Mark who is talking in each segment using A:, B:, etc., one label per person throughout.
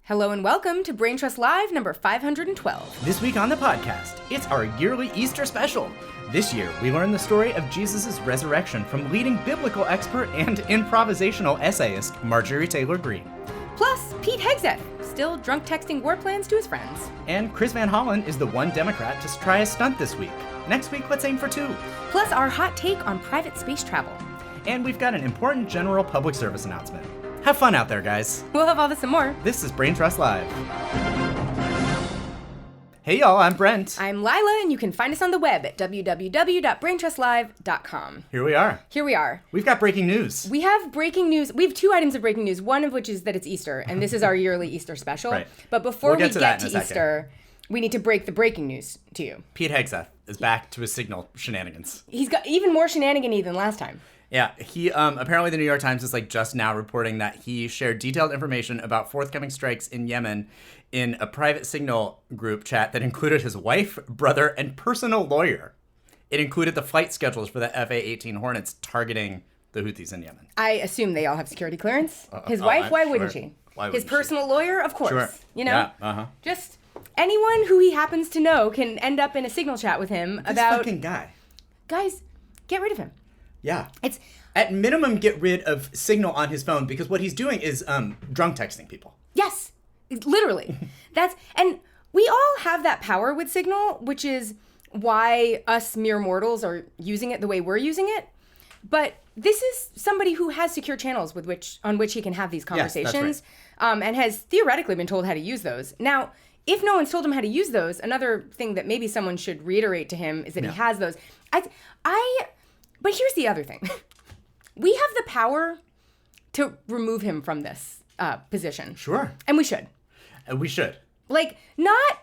A: Hello and welcome to Brain Trust Live number 512.
B: This week on the podcast, it's our yearly Easter special. This year, we learn the story of Jesus' resurrection from leading biblical expert and improvisational essayist Marjorie Taylor Green.
A: Plus, Pete Hegseth, still drunk texting war plans to his friends.
B: And Chris Van Hollen is the one Democrat to try a stunt this week. Next week, let's aim for 2.
A: Plus, our hot take on private space travel.
B: And we've got an important general public service announcement. Have fun out there, guys.
A: We'll have all this and more.
B: This is Brain Trust Live. Hey y'all, I'm Brent.
A: I'm Lila, and you can find us on the web at www.braintrustlive.com.
B: Here we are.
A: We've
B: got breaking news.
A: We have breaking news. We have 2 items of breaking news, one of which is that it's Easter, and this is our yearly Easter special.
B: Right.
A: But before we get to
B: Easter,
A: we need to break the breaking news to you.
B: Pete Hegseth is back to his Signal shenanigans.
A: He's got even more shenanigan-y than last time.
B: Yeah, he apparently the New York Times is just now reporting that he shared detailed information about forthcoming strikes in Yemen in a private Signal group chat that included his wife, brother, and personal lawyer. It included the flight schedules for the FA-18 Hornets targeting the Houthis in Yemen.
A: I assume they all have security clearance. His wife, why wouldn't she? His personal lawyer, of course.
B: Sure.
A: You know?
B: Yeah,
A: Just anyone who he happens to know can end up in a Signal chat with him about...
B: This fucking guy.
A: Guys, get rid of him.
B: Yeah.
A: It's
B: at minimum get rid of Signal on his phone because what he's doing is drunk texting people.
A: Yes, literally. And we all have that power with Signal, which is why us mere mortals are using it the way we're using it. But this is somebody who has secure channels on which he can have these conversations,
B: yes, that's right.
A: And has theoretically been told how to use those. Now, if no one's told him how to use those, another thing that maybe someone should reiterate to him is that he has those. But here's the other thing. We have the power to remove him from this position.
B: Sure.
A: And we should.
B: We should.
A: Not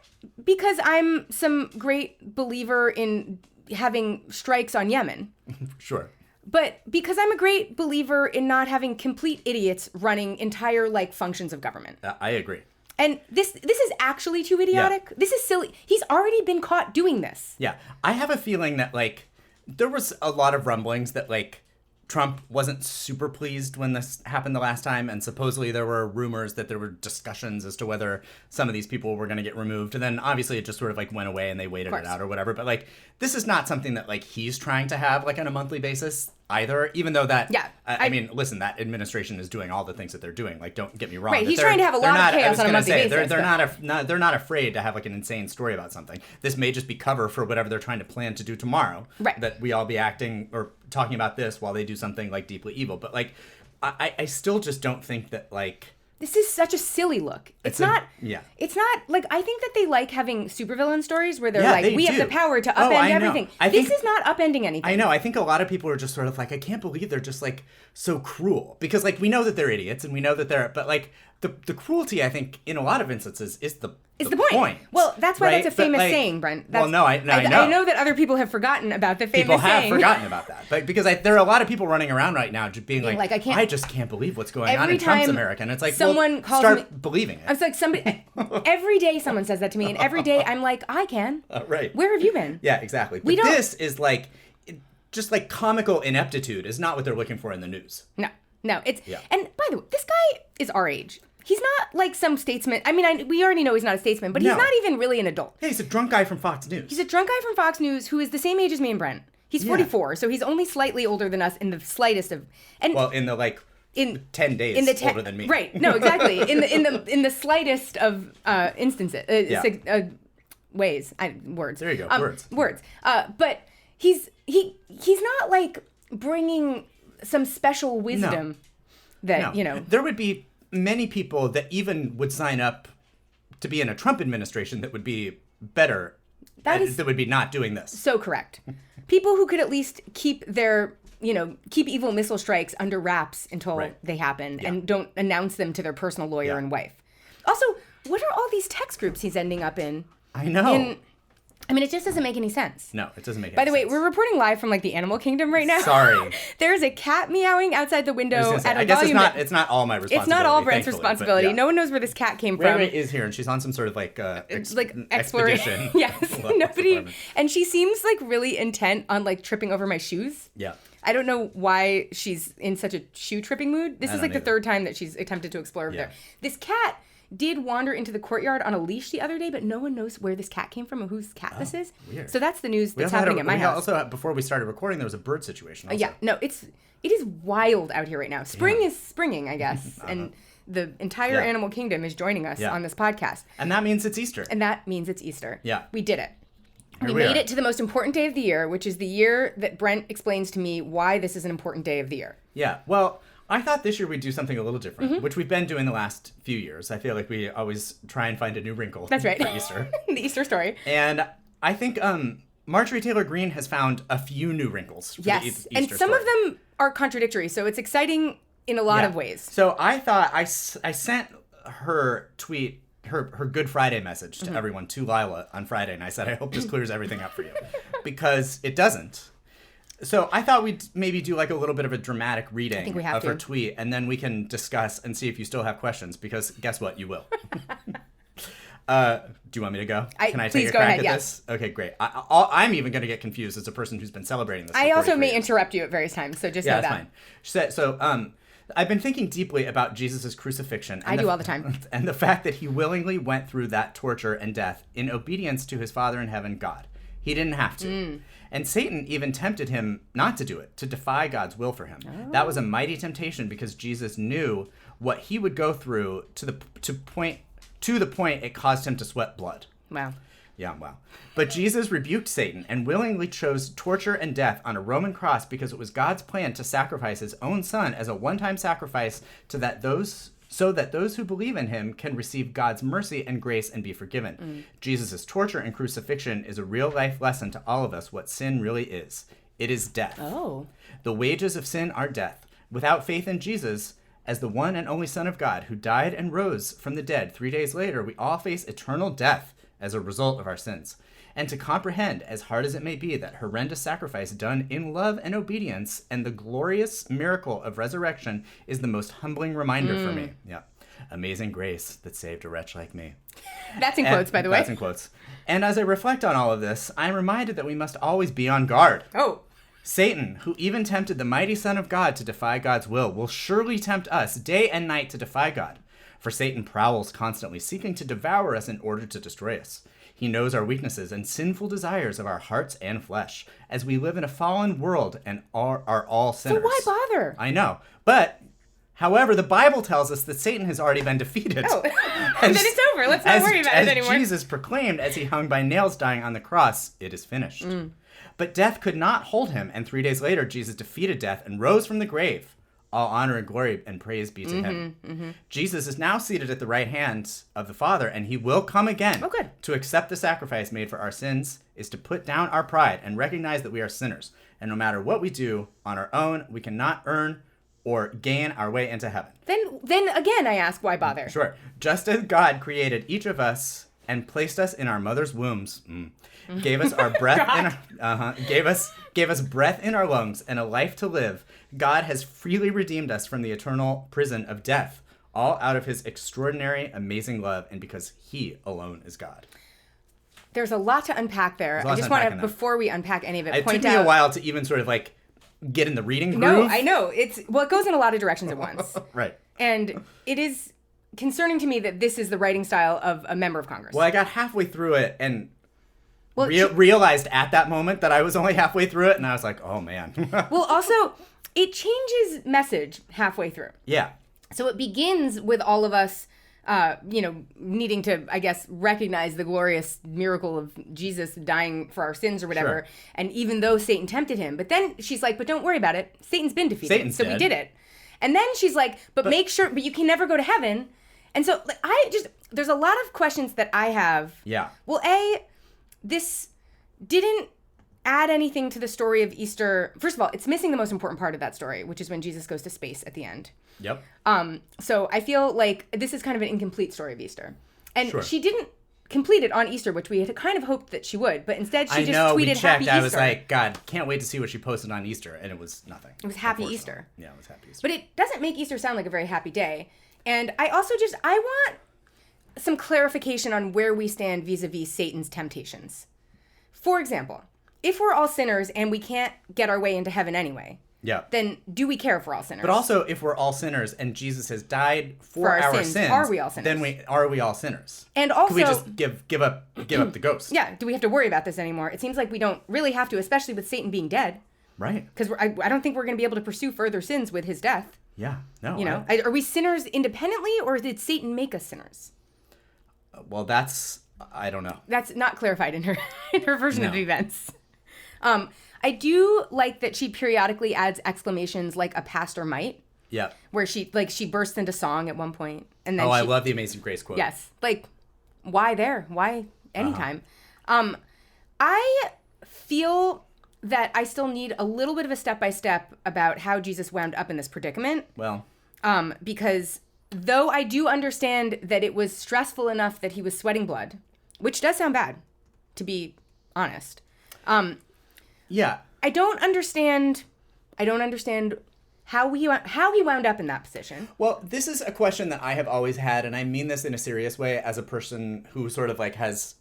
A: because I'm some great believer in having strikes on Yemen.
B: Sure.
A: But because I'm a great believer in not having complete idiots running entire, functions of government.
B: I agree.
A: And this is actually too idiotic. Yeah. This is silly. He's already been caught doing this.
B: Yeah. I have a feeling that, there was a lot of rumblings that, Trump wasn't super pleased when this happened the last time, and supposedly there were rumors that there were discussions as to whether some of these people were going to get removed, and then obviously it just sort of, went away and they waited it out or whatever, but, this is not something that, he's trying to have, on a monthly basis either, even though that,
A: yeah,
B: I mean, listen, that administration is doing all the things that they're doing, don't get me wrong.
A: Right, he's trying to have a lot of chaos on a monthly basis.
B: They're not afraid to have, an insane story about something. This may just be cover for whatever they're trying to plan to do tomorrow.
A: Right.
B: That we all be acting or talking about this while they do something, deeply evil. But, I still just don't think that,
A: this is such a silly look. It's not, I think that they like having supervillain stories where they're we have the power to upend everything. This is not upending anything.
B: I know. I think a lot of people are just sort of I can't believe they're just so cruel. Because we know that they're idiots and we know that they're, but the cruelty, I think, in a lot of instances is the point.
A: Well, that's why that's a famous saying, Brent.
B: I know.
A: I know that other people have forgotten about the famous saying.
B: People have forgotten about that. But because there are a lot of people running around right now just being I just can't believe what's going on in Trump's America. And it's
A: someone calls
B: start believing it.
A: I was somebody, every day someone says that to me, and every day I'm I can.
B: Right.
A: Where have you been?
B: Yeah, exactly. But this is just comical ineptitude is not what they're looking for in the news.
A: No. And by the way, this guy is our age. He's not some statesman. I mean, we already know he's not a statesman, but he's not even really an adult.
B: Yeah, he's a drunk guy from Fox News.
A: He's a drunk guy from Fox News who is the same age as me and Brent. He's 44, so he's only slightly older than us in the slightest of. And
B: in the in 10 days older than me.
A: Right? No, exactly. in the slightest of instances, ways, words.
B: There you go.
A: Words. But he's not bringing some special wisdom that
B: there would be many people that even would sign up to be in a Trump administration that would be better, that would be not doing this.
A: So correct. People who could at least keep their, keep evil missile strikes under wraps until they happen and don't announce them to their personal lawyer and wife. Also, what are all these text groups he's ending up in?
B: I know.
A: It just doesn't make any sense.
B: No, it doesn't make any sense.
A: By the way, we're reporting live from the animal kingdom right now.
B: Sorry.
A: There's a cat meowing outside the window at
B: I guess it's not all my responsibility.
A: It's not all Brent's responsibility. No one knows where this cat came from.
B: Ray is here and she's on some sort of expedition.
A: Yes. Nobody. And she seems really intent on tripping over my shoes.
B: Yeah.
A: I don't know why she's in such a shoe tripping mood. This is the
B: either.
A: third time that she's attempted to explore over there. This cat did wander into the courtyard on a leash the other day, but no one knows where this cat came from or whose cat this is.
B: Weird.
A: So that's the news that's happening at my house.
B: Also, before we started recording, there was a bird situation also.
A: Yeah, no, it is wild out here right now. Spring is springing, I guess, and the entire animal kingdom is joining us on this podcast.
B: And that means it's Easter.
A: Yeah. We did it. We
B: Here
A: made it to the most important day of the year, which is the year that Brent explains to me why this is an important day of the year.
B: Yeah, well, I thought this year we'd do something a little different, which we've been doing the last few years. I feel like we always try and find a new wrinkle
A: That's right.
B: for Easter.
A: The Easter story.
B: And I think Marjorie Taylor Green has found a few new wrinkles for the Easter
A: and some
B: story.
A: of them are contradictory, so it's exciting in a lot of ways.
B: So I thought I sent her tweet, her Good Friday message to everyone, to Lila on Friday, and I said, I hope this clears everything up for you. Because it doesn't. So I thought we'd maybe do like a little bit of a dramatic reading of her tweet, and then we can discuss and see if you still have questions, because guess what? You will. Do you want me to go? Can I take a crack at this? Okay, great. I'm even going to get confused as a person who's been celebrating this.
A: I also may interrupt you at various times, so just know that.
B: Yeah, that's fine. She said, so I've been thinking deeply about Jesus' crucifixion.
A: I do all the time.
B: And the fact that he willingly went through that torture and death in obedience to his Father in heaven, God. He didn't have to. And Satan even tempted him not to do it, to defy God's will for him. Oh. That was a mighty temptation because Jesus knew what he would go through to the point it caused him to sweat blood.
A: Wow.
B: Yeah, wow. But Jesus rebuked Satan and willingly chose torture and death on a Roman cross because it was God's plan to sacrifice his own son as a one-time sacrifice so that those who believe in him can receive God's mercy and grace and be forgiven. Jesus' torture and crucifixion is a real-life lesson to all of us what sin really is. It is death.
A: Oh.
B: The wages of sin are death. Without faith in Jesus, as the one and only Son of God who died and rose from the dead 3 days later, we all face eternal death as a result of our sins. And to comprehend, as hard as it may be, that horrendous sacrifice done in love and obedience and the glorious miracle of resurrection is the most humbling reminder for me. Yeah. Amazing grace that saved a wretch like me.
A: That's in quotes, by the way.
B: That's in quotes. And as I reflect on all of this, I am reminded that we must always be on guard.
A: Oh.
B: Satan, who even tempted the mighty Son of God to defy God's will surely tempt us day and night to defy God. For Satan prowls constantly, seeking to devour us in order to destroy us. He knows our weaknesses and sinful desires of our hearts and flesh, as we live in a fallen world and are all sinners.
A: So why bother?
B: I know. But, however, the Bible tells us that Satan has already been defeated.
A: Oh, then it's over. Let's not worry about it anymore.
B: As Jesus proclaimed as he hung by nails dying on the cross, it is finished. But death could not hold him, and 3 days later, Jesus defeated death and rose from the grave. All honor and glory and praise be to him. Jesus is now seated at the right hand of the Father, and he will come again.
A: Oh, good.
B: To accept the sacrifice made for our sins is to put down our pride and recognize that we are sinners. And no matter what we do on our own, we cannot earn or gain our way into heaven.
A: Then again, I ask, why bother?
B: Sure. Just as God created each of us and placed us in our mother's wombs, gave us our breath gave us breath in our lungs and a life to live, God has freely redeemed us from the eternal prison of death, all out of his extraordinary, amazing love, and because he alone is God.
A: There's a lot to unpack there. I just want to, before we unpack any of it,
B: point out... It took me a while to even sort of like get in the reading groove.
A: No, I know. It goes in a lot of directions at once.
B: Right.
A: And it is concerning to me that this is the writing style of a member of Congress.
B: Well, I got halfway through it and realized at that moment that I was only halfway through it, and I was like, oh, man.
A: Well, also, it changes message halfway through.
B: Yeah.
A: So it begins with all of us, needing to, I guess, recognize the glorious miracle of Jesus dying for our sins or whatever. Sure. And even though Satan tempted him, but then she's like, but don't worry about it. Satan's been defeated.
B: Satan's dead.
A: We did it. And then she's like, but make sure, but you can never go to heaven. And so there's a lot of questions that I have.
B: Yeah.
A: Well, this didn't add anything to the story of Easter. First of all, it's missing the most important part of that story, which is when Jesus goes to space at the end.
B: Yep.
A: So I feel like this is kind of an incomplete story of Easter. And
B: sure.
A: She didn't complete it on Easter, which we had kind of hoped that she would, but instead she tweeted Happy Easter.
B: I was like, God, can't wait to see what she posted on Easter, and it was nothing.
A: It was Happy Easter.
B: Yeah, it was Happy Easter.
A: But it doesn't make Easter sound like a very happy day. And I also I want some clarification on where we stand vis-a-vis Satan's temptations. For example, if we're all sinners and we can't get our way into heaven anyway, then do we care if we're all sinners?
B: But also, if we're all sinners and Jesus has died for our sins,
A: are we all sinners?
B: Then are we all sinners?
A: And also,
B: can we just give up the ghost?
A: Yeah. Do we have to worry about this anymore? It seems like we don't really have to, especially with Satan being dead.
B: Right.
A: Because I don't think we're going to be able to pursue further sins with his death.
B: Yeah. No.
A: You know, are we sinners independently, or did Satan make us sinners?
B: Well, I don't know.
A: That's not clarified in her version of events. I do like that she periodically adds exclamations like a pastor might.
B: Yeah.
A: Where she bursts into song at one point, and then
B: I love the Amazing Grace quote.
A: Yes. Like, why there? Why anytime? I feel that I still need a little bit of a step-by-step about how Jesus wound up in this predicament.
B: Well.
A: Because though I do understand that it was stressful enough that he was sweating blood, which does sound bad, to be honest.
B: Yeah.
A: I don't understand how he wound up in that position.
B: Well, this is a question that I have always had, and I mean this in a serious way as a person who sort of like has,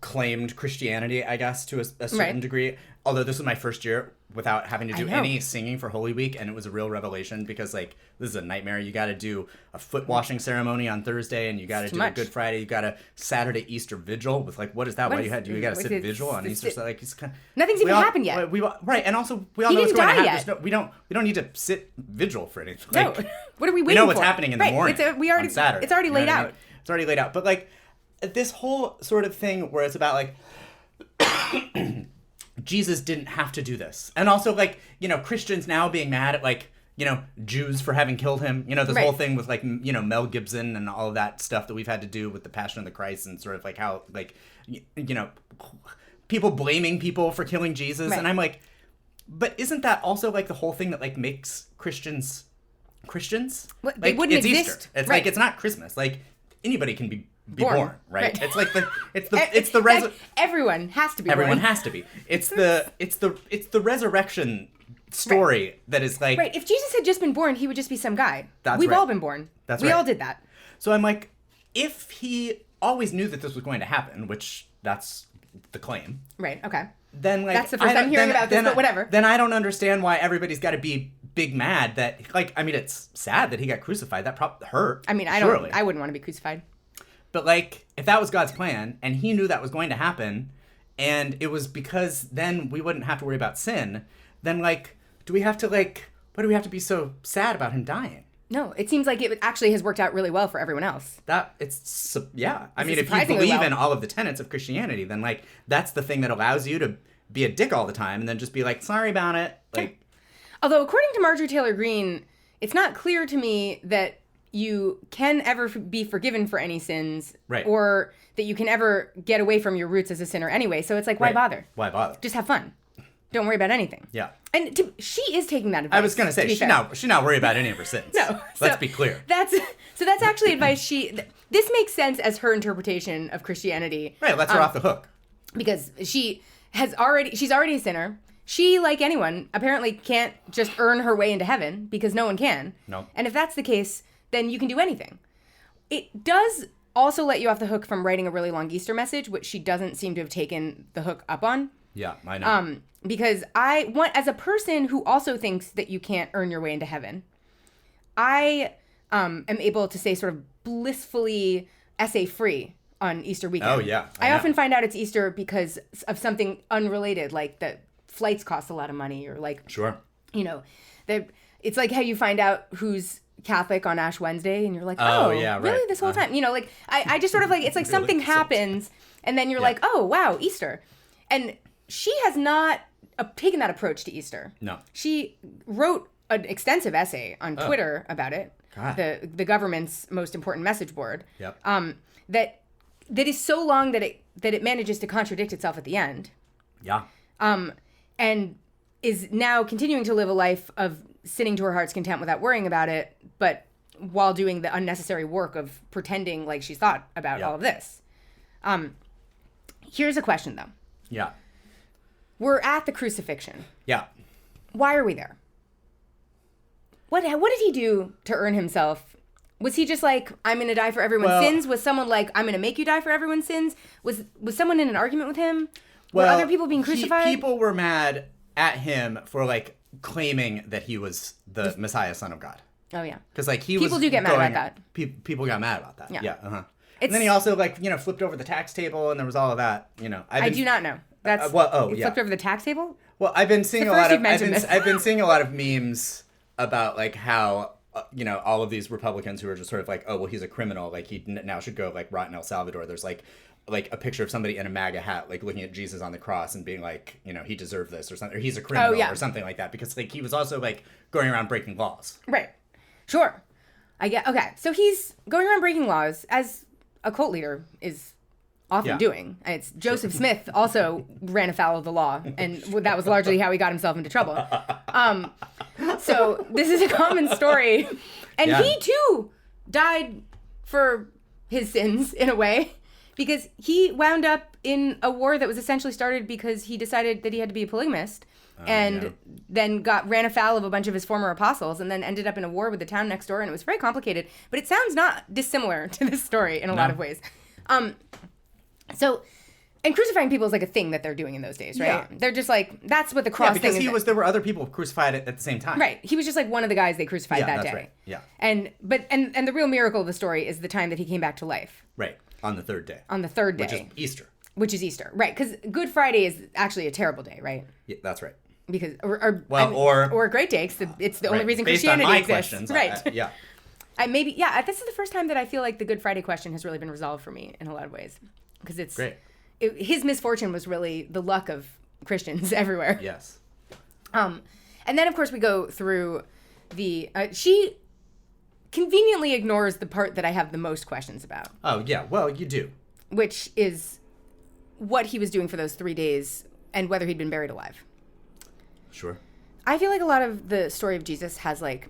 B: claimed Christianity, I guess, to a certain degree. Although this was my first year without having to do any singing for Holy Week, and it was a real revelation because, like, this is a nightmare. You got to do a foot washing ceremony on Thursday, and you got to do a Good Friday. You got a Saturday Easter vigil with, like, what is that? Why you got to sit vigil on Easter? So, like, it's kind of,
A: nothing's even happened yet.
B: Right, and also we all know what's going to happen. We don't need to sit vigil for anything. Like,
A: no, what are we waiting for?
B: We know what's happening in the morning. On Saturday.
A: It's already laid out.
B: It's already laid out, but like. This whole sort of thing where it's about like Jesus didn't have to do this. And also like, Christians now being mad at like, Jews for having killed him. This whole thing with like, Mel Gibson and all of that stuff that we've had to do with the Passion of the Christ and sort of like how like, people blaming people for killing Jesus. Right. And I'm like, but isn't that also like the whole thing that like makes Christians?
A: Well,
B: like,
A: they wouldn't
B: it's
A: exist.
B: Easter. It's like, it's not Christmas. Like anybody can be born, right? It's like
A: everyone has to be.
B: Everyone has to be. It's the resurrection story that is like
A: right. If Jesus had just been born, he would just be some guy. We've
B: right.
A: all been born. We all did that.
B: So I'm like, if he always knew that this was going to happen, which that's the claim,
A: right? Okay.
B: Then like
A: that's the first time hearing about this, but whatever.
B: Then I don't understand why everybody's got to be big mad that like I mean it's sad that he got crucified. That probably hurt.
A: I mean I wouldn't want to be crucified.
B: But, like, if that was God's plan, and he knew that was going to happen, and it was because then we wouldn't have to worry about sin, then, like, why do we have to be so sad about him dying?
A: No, it seems like it actually has worked out really well for everyone else.
B: I mean, if you believe in all of the tenets of Christianity, then, like, that's the thing that allows you to be a dick all the time, and then just be like, sorry about it. Like,
A: although, according to Marjorie Taylor Green, it's not clear to me that you can ever be forgiven for any sins,
B: right.
A: Or that you can ever get away from your roots as a sinner anyway. So it's like, why bother?
B: Why bother?
A: Just have fun. Don't worry about anything.
B: Yeah.
A: And she is taking that advice.
B: I was going to say, she's not worried about any of her sins.
A: No.
B: Let's be clear.
A: That's actually advice this makes sense as her interpretation of Christianity.
B: Right, lets her off the hook.
A: Because she's already a sinner. She, like anyone, apparently can't just earn her way into heaven because no one can.
B: No.
A: And if that's the case, then you can do anything. It does also let you off the hook from writing a really long Easter message, which she doesn't seem to have taken the hook up on.
B: Yeah, I know.
A: Because as a person who also thinks that you can't earn your way into heaven, I am able to say sort of blissfully essay-free on Easter weekend.
B: Oh, yeah.
A: I often find out it's Easter because of something unrelated, like that flights cost a lot of money, or like...
B: Sure.
A: It's like how you find out who's Catholic on Ash Wednesday, and you're like,
B: yeah,
A: really,
B: right.
A: this whole time? Like, I just sort of like, it's like really? Something happens, and then you're like, oh, wow, Easter. And she has not taken that approach to Easter.
B: No.
A: She wrote an extensive essay on Twitter about it,
B: God.
A: the government's most important message board.
B: Yep.
A: That is so long that it manages to contradict itself at the end.
B: Yeah.
A: And is now continuing to live a life of sitting to her heart's content without worrying about it, but while doing the unnecessary work of pretending like she's thought about all of this. Here's a question, though.
B: Yeah.
A: We're at the crucifixion.
B: Yeah.
A: Why are we there? What did he do to earn himself? Was he just like, I'm going to die for everyone's sins? Was someone like, I'm going to make you die for everyone's sins? Was someone in an argument with him? Were other people being crucified?
B: People were mad at him for like claiming that he was the Messiah, Son of God.
A: Oh, yeah.
B: Because, like,
A: People do get mad about that.
B: People got mad about that.
A: Yeah.
B: Yeah. Uh-huh. And then he also, like, flipped over the tax table, and there was all of that,
A: I do not know. That's
B: he
A: flipped over the tax table?
B: Well, I've been seeing
A: I've been
B: seeing a lot of memes about, like, how all of these Republicans who are just sort of like, oh, well, he's a criminal, like, he now should go, like, rot in El Salvador. There's like a picture of somebody in a MAGA hat, like, looking at Jesus on the cross and being like, he deserved this or something, or he's a criminal or something like that, because, like, he was also, like, going around breaking laws.
A: Right. Sure. Okay. So he's going around breaking laws, as a cult leader is often doing. It's Joseph Smith also ran afoul of the law, and that was largely how he got himself into trouble. So this is a common story, and he too died for his sins in a way, because he wound up in a war that was essentially started because he decided that he had to be a polygamist, and then ran afoul of a bunch of his former apostles, and then ended up in a war with the town next door, and it was very complicated. But it sounds not dissimilar to this story in a lot of ways. So, and crucifying people is like a thing that they're doing in those days, right?
B: Yeah.
A: They're just like, that's what the cross thing is.
B: Because there were other people crucified at the same time.
A: Right. He was just like one of the guys they crucified that day.
B: Right. Yeah.
A: And the real miracle of the story is the time that he came back to life.
B: Right. On the third day.
A: On the third day.
B: Which is Easter.
A: Right. Because Good Friday is actually a terrible day, right?
B: Yeah, that's right.
A: Because, or a great day. It's the only reason Christianity exists.
B: Questions,
A: right.
B: Yeah.
A: This is the first time that I feel like the Good Friday question has really been resolved for me in a lot of ways. Because it's
B: great.
A: His misfortune was really the luck of Christians everywhere.
B: Yes.
A: And then, of course, we go through she conveniently ignores the part that I have the most questions about.
B: Oh, yeah. Well, you do.
A: Which is what he was doing for those 3 days and whether he'd been buried alive.
B: Sure.
A: I feel like a lot of the story of Jesus has, like,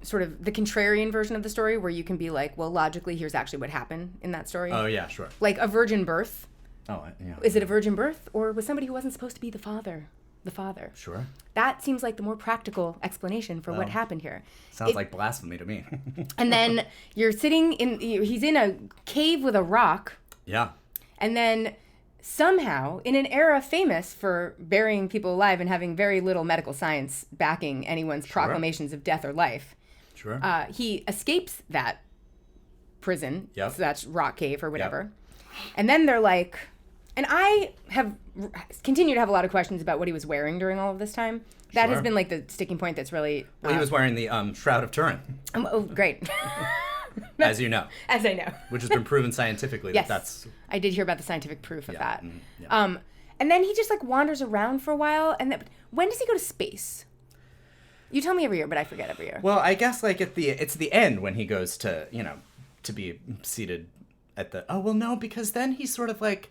A: sort of the contrarian version of the story where you can be like, well, logically, here's actually what happened in that story.
B: Oh, yeah, sure.
A: Like a virgin birth.
B: Oh, yeah.
A: Is it a virgin birth, or was somebody who wasn't supposed to be the father?
B: Sure.
A: That seems like the more practical explanation for what happened here.
B: Sounds like blasphemy to me.
A: And then he's in a cave with a rock.
B: Yeah.
A: And then somehow, in an era famous for burying people alive and having very little medical science backing anyone's proclamations of death or life,
B: sure,
A: he escapes that prison.
B: Yep.
A: So that's rock cave or whatever. Yep. And then they're like, and I have continued to have a lot of questions about what he was wearing during all of this time. That has been like the sticking point that's really...
B: Well, he was wearing the Shroud of Turin.
A: Oh, great.
B: As you know.
A: As I know.
B: Which has been proven scientifically.
A: Yes.
B: that's...
A: I did hear about the scientific proof of that.
B: Yeah.
A: And then he just like wanders around for a while. And when does he go to space? You tell me every year, but I forget every year.
B: Well, I guess like it's the end when he goes to, to be seated at the... Oh, well, no, because then he's sort of like...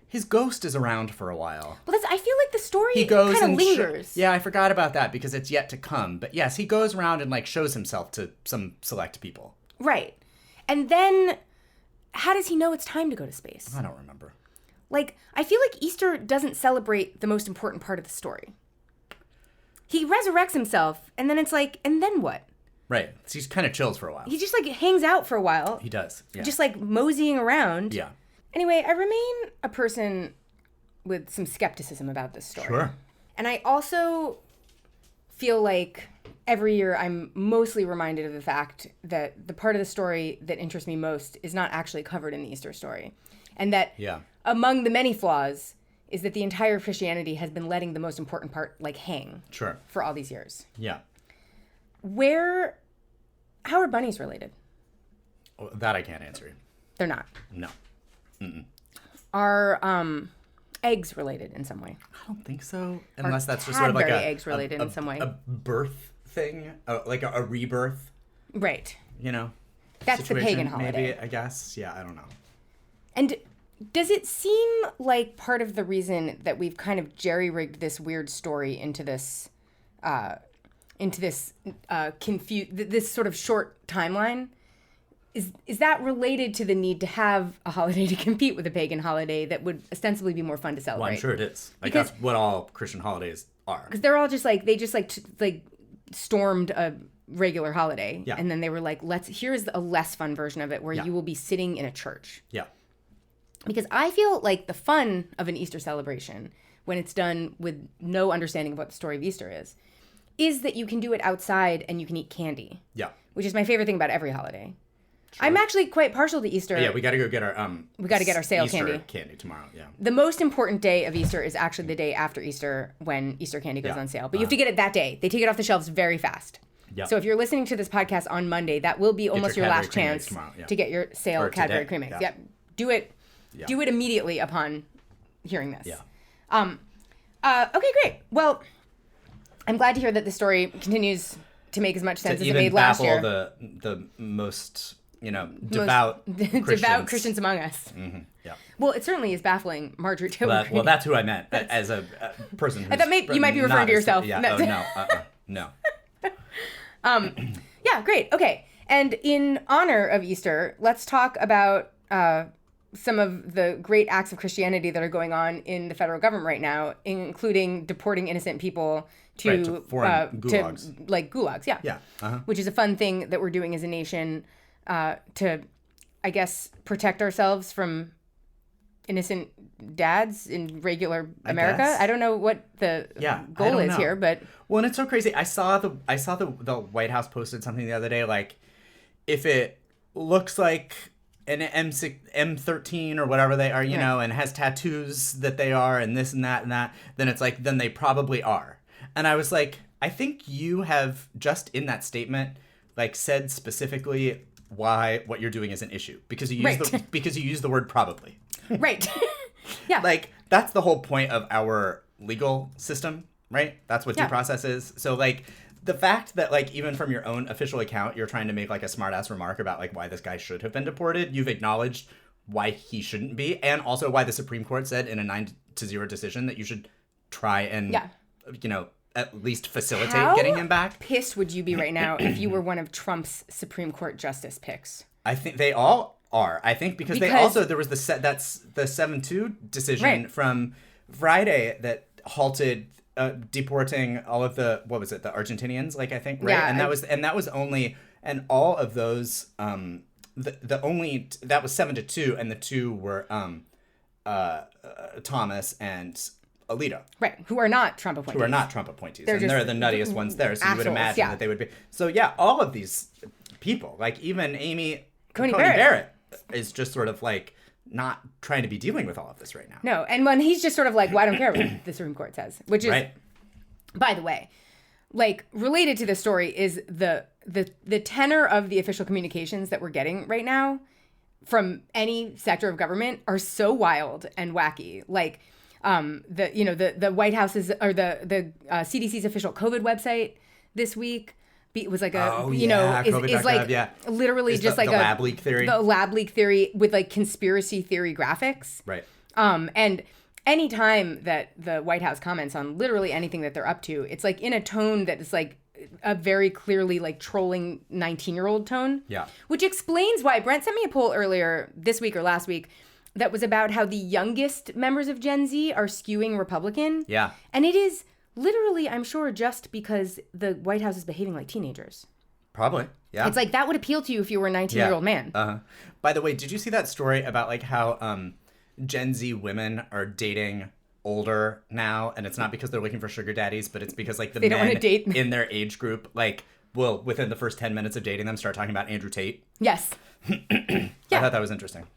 B: His ghost is around for a while.
A: Well, I feel like the story kind of lingers.
B: Yeah, I forgot about that because it's yet to come. But yes, he goes around and like shows himself to some select people.
A: Right. And then how does he know it's time to go to space?
B: I don't remember.
A: Like, I feel like Easter doesn't celebrate the most important part of the story. He resurrects himself, and then it's like, and then what?
B: Right. So he kind of chills for a while.
A: He just like hangs out for a while.
B: He does. Yeah.
A: Just like moseying around.
B: Yeah.
A: Anyway, I remain a person with some skepticism about this story.
B: Sure.
A: And I also feel like every year I'm mostly reminded of the fact that the part of the story that interests me most is not actually covered in the Easter story. And that among the many flaws is that the entire Christianity has been letting the most important part like hang for all these years.
B: Yeah.
A: How are bunnies related?
B: Oh, that I can't answer.
A: They're not.
B: No. Mm-mm.
A: Are eggs related in some way?
B: I don't think so. Unless that's just sort of like
A: eggs related in some way.
B: A birth thing, like a rebirth.
A: Right.
B: situation,
A: That's the pagan holiday.
B: Maybe, I guess. Yeah, I don't know.
A: And does it seem like part of the reason that we've kind of jerry-rigged this weird story into this this sort of short timeline? Is that related to the need to have a holiday to compete with a pagan holiday that would ostensibly be more fun to celebrate?
B: Well, I'm sure it is. Like that's what all Christian holidays are.
A: Because they're all just like they just stormed a regular holiday, and then they were like, here's a less fun version of it where you will be sitting in a church.
B: Yeah.
A: Because I feel like the fun of an Easter celebration, when it's done with no understanding of what the story of Easter is that you can do it outside and you can eat candy.
B: Yeah.
A: Which is my favorite thing about every holiday. True. I'm actually quite partial to Easter.
B: Yeah, we got to go get our
A: we got to get our sale
B: Easter candy tomorrow. Yeah.
A: The most important day of Easter is actually the day after Easter when Easter candy goes on sale. But you have to get it that day. They take it off the shelves very fast. Yep. So if you're listening to this podcast on Monday, that will be almost your last chance to get your sale Cadbury Cream Eggs. Yeah. Yep. Do it. Yeah. Do it immediately upon hearing this. Yeah. Okay, great. Well, I'm glad to hear that the story continues to make as much sense as it made last year.
B: The most, devout
A: Christians among us.
B: Mm-hmm. Yeah.
A: Well, it certainly is baffling Marjorie Taylor Green.
B: Well, that's who I meant as a person who's
A: I thought you might be referring to yourself.
B: Yeah. No.
A: Yeah, great. Okay. And in honor of Easter, let's talk about some of the great acts of Christianity that are going on in the federal government right now, including deporting innocent people to
B: foreign gulags.
A: To like gulags, yeah.
B: Yeah. Uh-huh.
A: Which is a fun thing that we're doing as a nation to, I guess, protect ourselves from innocent dads in regular America. I don't know what the goal is here, but
B: well, and it's so crazy. I saw the White House posted something the other day, like if it looks like an M13 or whatever they are, and has tattoos that they are and this and that, then it's like, then they probably are. And I was like, I think you have just in that statement, like said specifically why what you're doing is an issue because you use the word probably.
A: Right. Yeah.
B: Like that's the whole point of our legal system, right? That's what due process is. So like the fact that like even from your own official account, you're trying to make like a smart ass remark about like why this guy should have been deported. You've acknowledged why he shouldn't be, and also why the Supreme Court said in a 9-0 decision that you should try and at least facilitate getting him back.
A: How pissed would you be right now if you were one of Trump's Supreme Court justice picks?
B: I think they all are. I think because they also there was the 7-2 decision from Friday that halted deporting all of the the Argentinians, like I think, right?
A: Yeah,
B: and that was only all of those that was 7-2, and the two were Thomas and Alito.
A: Right, who are not Trump appointees.
B: They're the nuttiest ones there, so you would imagine that they would be. So yeah, all of these people, like even Amy Coney Barrett is just sort of like not trying to be dealing with all of this right now.
A: No, and when he's just sort of like, well, I don't care what the Supreme Court says, which is, by the way, like related to this story is the tenor of the official communications that we're getting right now from any sector of government are so wild and wacky. Like the White House's or the CDC's official COVID website this week. It was like literally just like
B: the lab leak theory.
A: The lab leak theory with like conspiracy theory graphics.
B: Right.
A: And any time that the White House comments on literally anything that they're up to, it's like in a tone that is like a very clearly like trolling 19-year-old tone.
B: Yeah.
A: Which explains why Brent sent me a poll earlier this week or last week that was about how the youngest members of Gen Z are skewing Republican.
B: Yeah.
A: And it is literally, I'm sure, just because the White House is behaving like teenagers.
B: Probably, yeah.
A: It's like that would appeal to you if you were a 19-year-old man.
B: Uh-huh. By the way, did you see that story about like how Gen Z women are dating older now, and it's not because they're looking for sugar daddies, but it's because like the
A: they don't want to date
B: in their age group like will within the first 10 minutes of dating them start talking about Andrew Tate.
A: Yes.
B: I thought that was interesting.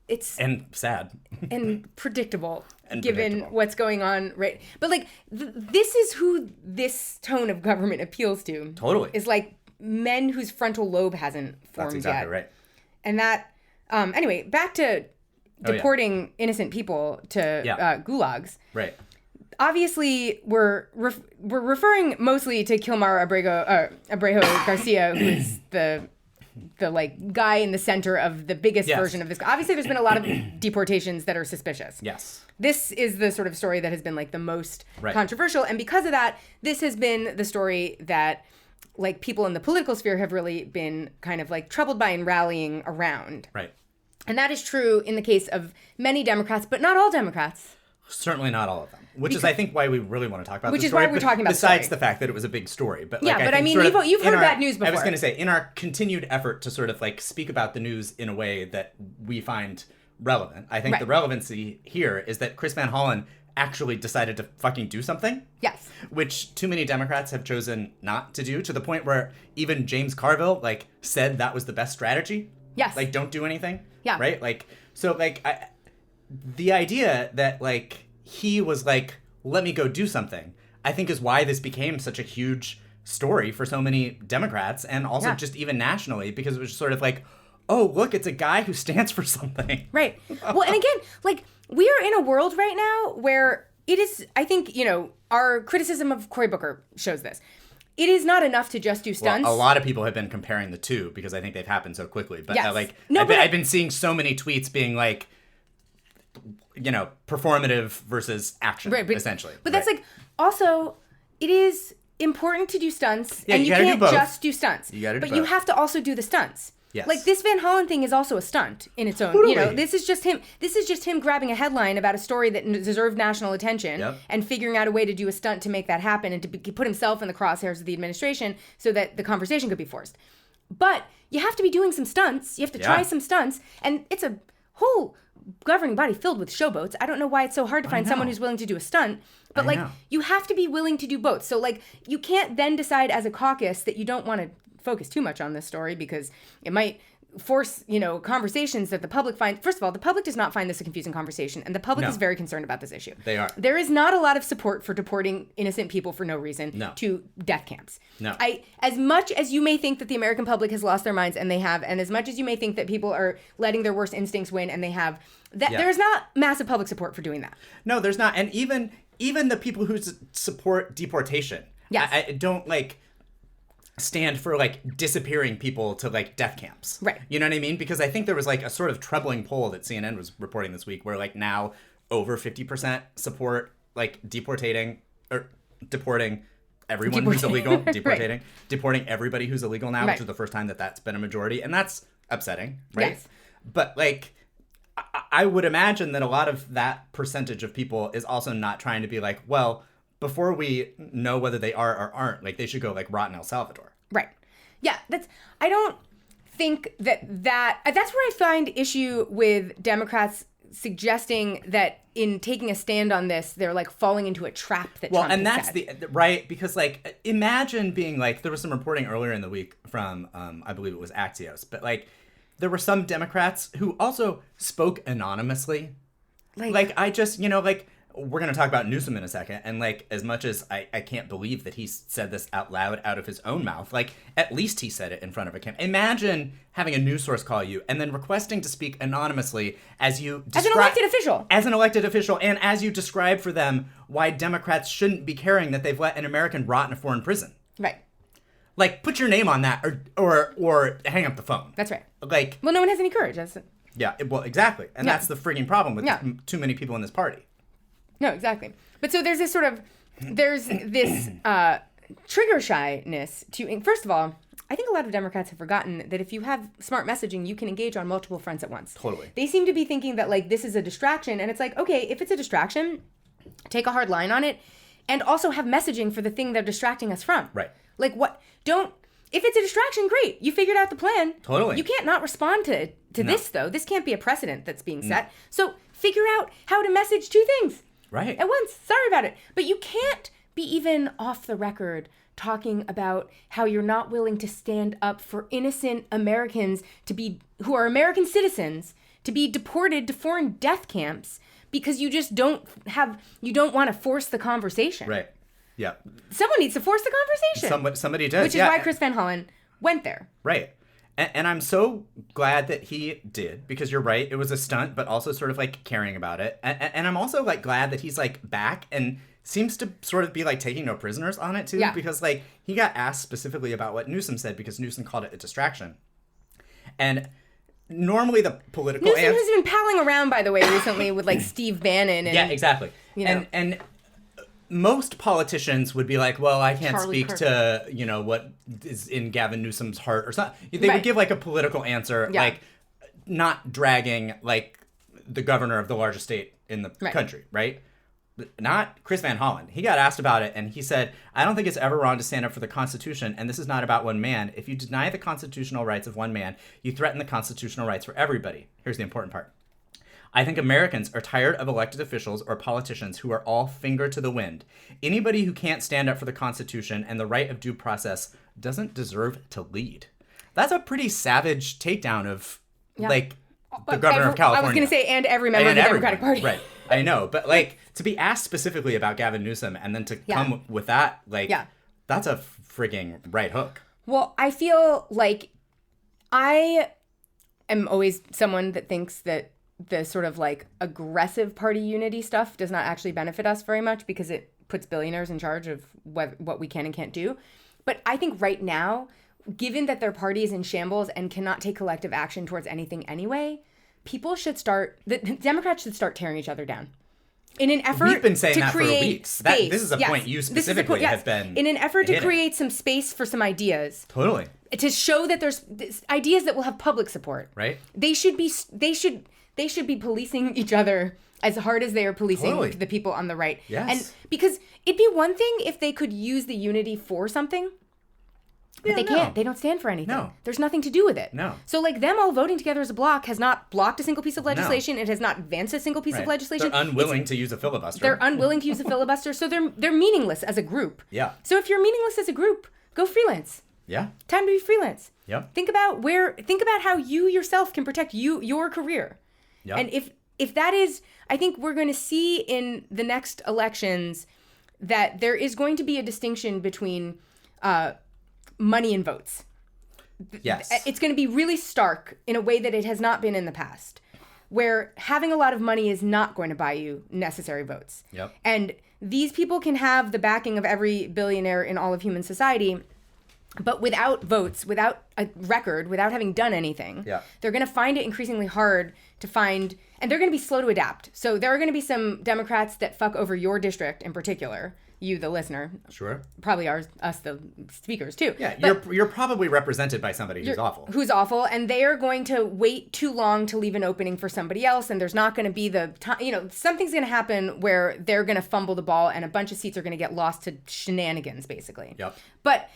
A: It's
B: and sad
A: and predictable given what's going on, right? But like this is who this tone of government appeals to.
B: Totally.
A: Is like men whose frontal lobe hasn't formed yet.
B: That's exactly right.
A: And that anyway, back to deporting innocent people to gulags.
B: Right.
A: Obviously, we're referring mostly to Kilmar Abrejo Garcia, who's the like guy in the center of the biggest version of this. Obviously, there's been a lot of deportations that are suspicious.
B: Yes.
A: This is the sort of story that has been like the most controversial. And because of that, this has been the story that like people in the political sphere have really been kind of like troubled by and rallying around.
B: Right.
A: And that is true in the case of many Democrats, but not all Democrats.
B: Certainly not all of them. Which is, I think, why we really want to talk about this story.
A: Which is why we're talking about
B: besides the fact that it was a big story. But like,
A: I mean, you've heard that news before.
B: I was going to say, in our continued effort to sort of like speak about the news in a way that we find relevant, I think the relevancy here is that Chris Van Hollen actually decided to fucking do something.
A: Yes.
B: Which too many Democrats have chosen not to do, to the point where even James Carville, like, said that was the best strategy.
A: Yes.
B: Like, don't do anything.
A: Yeah.
B: Right? Like, so, like, the idea that, like, he was like, let me go do something, I think is why this became such a huge story for so many Democrats, and also just even nationally, because it was just sort of like, oh, look, it's a guy who stands for something.
A: Right. Well, and again, like, we are in a world right now where it is, I think, you know, our criticism of Cory Booker shows this. It is not enough to just do stunts.
B: Well, a lot of people have been comparing the two because I think they've happened so quickly. But
A: yes.
B: like,
A: no,
B: I've been seeing so many tweets being like, you know, performative versus action,
A: right,
B: essentially.
A: But that's like, also, it is important to do stunts, and you can't just do stunts.
B: You gotta do
A: but
B: both.
A: You have to also do the stunts.
B: Yes.
A: Like, this Van Hollen thing is also a stunt in its own.
B: Totally.
A: You know, this is just him grabbing a headline about a story that deserved national attention and figuring out a way to do a stunt to make that happen and to put himself in the crosshairs of the administration so that the conversation could be forced. But you have to be doing some stunts. You have to try some stunts, and it's a whole governing body filled with showboats. I don't know why it's so hard to find someone who's willing to do a stunt, but like, you have to be willing to do both. So like, you can't then decide as a caucus that you don't want to focus too much on this story because it might force, you know, conversations that the public find. First of all, the public does not find this a confusing conversation, and the public is very concerned about this issue.
B: They are.
A: There is not a lot of support for deporting innocent people for no reason to death camps.
B: No.
A: As much as you may think that the American public has lost their minds, and they have, and as much as you may think that people are letting their worst instincts win, and they have, that there is not massive public support for doing that.
B: No, there's not. And even the people who support deportation, I don't like stand for like disappearing people to like death camps.
A: Right.
B: You know what I mean? Because I think there was like a sort of troubling poll that CNN was reporting this week where like now over 50% support like deporting everyone who's illegal, deporting everybody who's illegal now, which is the first time that that's been a majority. And that's upsetting, right? Yes. But like, I would imagine that a lot of that percentage of people is also not trying to be like, well, before we know whether they are or aren't, like, they should go, like, rot in El Salvador.
A: Right. Yeah, I don't think that's where I find issue with Democrats suggesting that in taking a stand on this, they're, like, falling into a trap that Trump
B: and
A: has
B: that's right, because, like, imagine being, like, there was some reporting earlier in the week from, I believe it was Axios, but, like, there were some Democrats who also spoke anonymously. Like I just, you know, like, we're going to talk about Newsom in a second. And, like, as much as I can't believe that he said this out loud out of his own mouth, like, at least he said it in front of a camera. Imagine having a news source call you and then requesting to speak anonymously as you
A: as an elected official.
B: As an elected official, and as you describe for them why Democrats shouldn't be caring that they've let an American rot in a foreign prison.
A: Right.
B: Like, put your name on that or hang up the phone.
A: That's right.
B: Like,
A: well, no one has any courage.
B: Yeah, well, exactly. And that's the frigging problem with too many people in this party.
A: No, exactly. But so there's this trigger shyness to, first of all, I think a lot of Democrats have forgotten that if you have smart messaging, you can engage on multiple fronts at once.
B: Totally.
A: They seem to be thinking that, like, this is a distraction, and it's like, okay, if it's a distraction, take a hard line on it, and also have messaging for the thing they're distracting us from.
B: Right.
A: Like, if it's a distraction, great. You figured out the plan.
B: Totally.
A: You can't not respond to this, though. This can't be a precedent that's being set. No. So figure out how to message two things.
B: Right.
A: At once. Sorry about it. But you can't be even off the record talking about how you're not willing to stand up for innocent Americans who are American citizens to be deported to foreign death camps because you just don't want to force the conversation.
B: Right. Yeah.
A: Someone needs to force the conversation.
B: Somebody does.
A: Which is why Chris Van Hollen went there.
B: Right. And I'm so glad that he did, because you're right. It was a stunt, but also sort of like caring about it. And I'm also like glad that he's like back and seems to sort of be like taking no prisoners on it too. Yeah. Because like he got asked specifically about what Newsom said because Newsom called it a distraction. And normally the political
A: Newsom has been palling around, by the way, recently with like Steve Bannon. And,
B: yeah, exactly. You know. And most politicians would be like, well, I can't speak to, you know, what is in Gavin Newsom's heart or something. They would give like a political answer, like not dragging like the governor of the largest state in the country, right? Not Chris Van Hollen. He got asked about it and he said, I don't think it's ever wrong to stand up for the Constitution, and this is not about one man. If you deny the constitutional rights of one man, you threaten the constitutional rights for everybody. Here's the important part. I think Americans are tired of elected officials or politicians who are all finger to the wind. Anybody who can't stand up for the Constitution and the right of due process doesn't deserve to lead. That's a pretty savage takedown of, like, the governor of California.
A: I was going to say, and every member of the Democratic Party.
B: Right. I know. But, like, to be asked specifically about Gavin Newsom and then to come with that, like, that's a frigging right hook.
A: Well, I feel like I am always someone that thinks that the sort of like aggressive party unity stuff does not actually benefit us very much because it puts billionaires in charge of what we can and can't do. But I think right now, given that their party is in shambles and cannot take collective action towards anything anyway, the Democrats should start tearing each other down. In an effort
B: We've been saying
A: to
B: that
A: create
B: for weeks.
A: Space.
B: This is a point you specifically have been
A: in an effort to
B: hitting.
A: create some space for some ideas.
B: Totally.
A: To show that there's ideas that will have public support.
B: Right.
A: They should be policing each other as hard as they are policing the people on the right.
B: Yes.
A: And because it'd be one thing if they could use the unity for something. But they can't. They don't stand for anything.
B: No.
A: There's nothing to do with it.
B: No.
A: So, like, them all voting together as a bloc has not blocked a single piece of legislation. No. It has not advanced a single piece of legislation.
B: They're unwilling to use a filibuster.
A: They're unwilling to use a filibuster. So they're meaningless as a group.
B: Yeah.
A: So if you're meaningless as a group, go freelance.
B: Yeah.
A: Time to be freelance.
B: Yep.
A: Think about how you yourself can protect your career.
B: Yep.
A: And if that is, I think we're going to see in the next elections that there is going to be a distinction between money and votes.
B: Yes.
A: It's going to be really stark in a way that it has not been in the past, where having a lot of money is not going to buy you necessary votes.
B: Yep.
A: And these people can have the backing of every billionaire in all of human society, but without votes, without a record, without having done anything, they're going to find it increasingly hard to find, and they're going to be slow to adapt. So there are going to be some Democrats that fuck over your district in particular, you, the listener.
B: Sure.
A: Probably us, the speakers, too.
B: Yeah, you're probably represented by somebody who's awful.
A: Who's awful, and they are going to wait too long to leave an opening for somebody else, and there's not going to be the time, something's going to happen where they're going to fumble the ball, and a bunch of seats are going to get lost to shenanigans, basically.
B: Yep.
A: But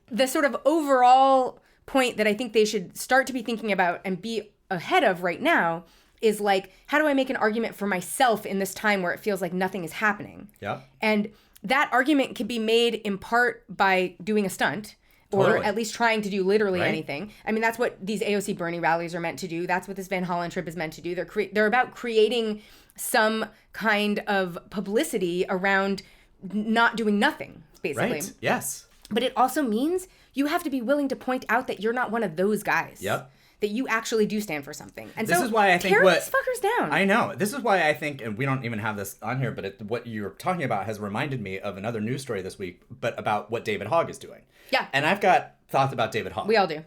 A: the sort of overall point that I think they should start to be thinking about and be ahead of right now is like, how do I make an argument for myself in this time where it feels like nothing is happening?
B: Yeah.
A: And that argument can be made in part by doing a stunt or at least trying to do literally anything. I mean, that's what these AOC Bernie rallies are meant to do. That's what this Van Hollen trip is meant to do. They're about creating some kind of publicity around not doing nothing, basically.
B: Right. Yes.
A: But it also means you have to be willing to point out that you're not one of those guys.
B: Yep.
A: That you actually do stand for something. And
B: this
A: so
B: is why I think
A: tear these fuckers down.
B: I know. This is why I think, and we don't even have this on here, but what you're talking about has reminded me of another news story this week, but about what David Hogg is doing.
A: Yeah.
B: And I've got thoughts about David Hogg.
A: We all do.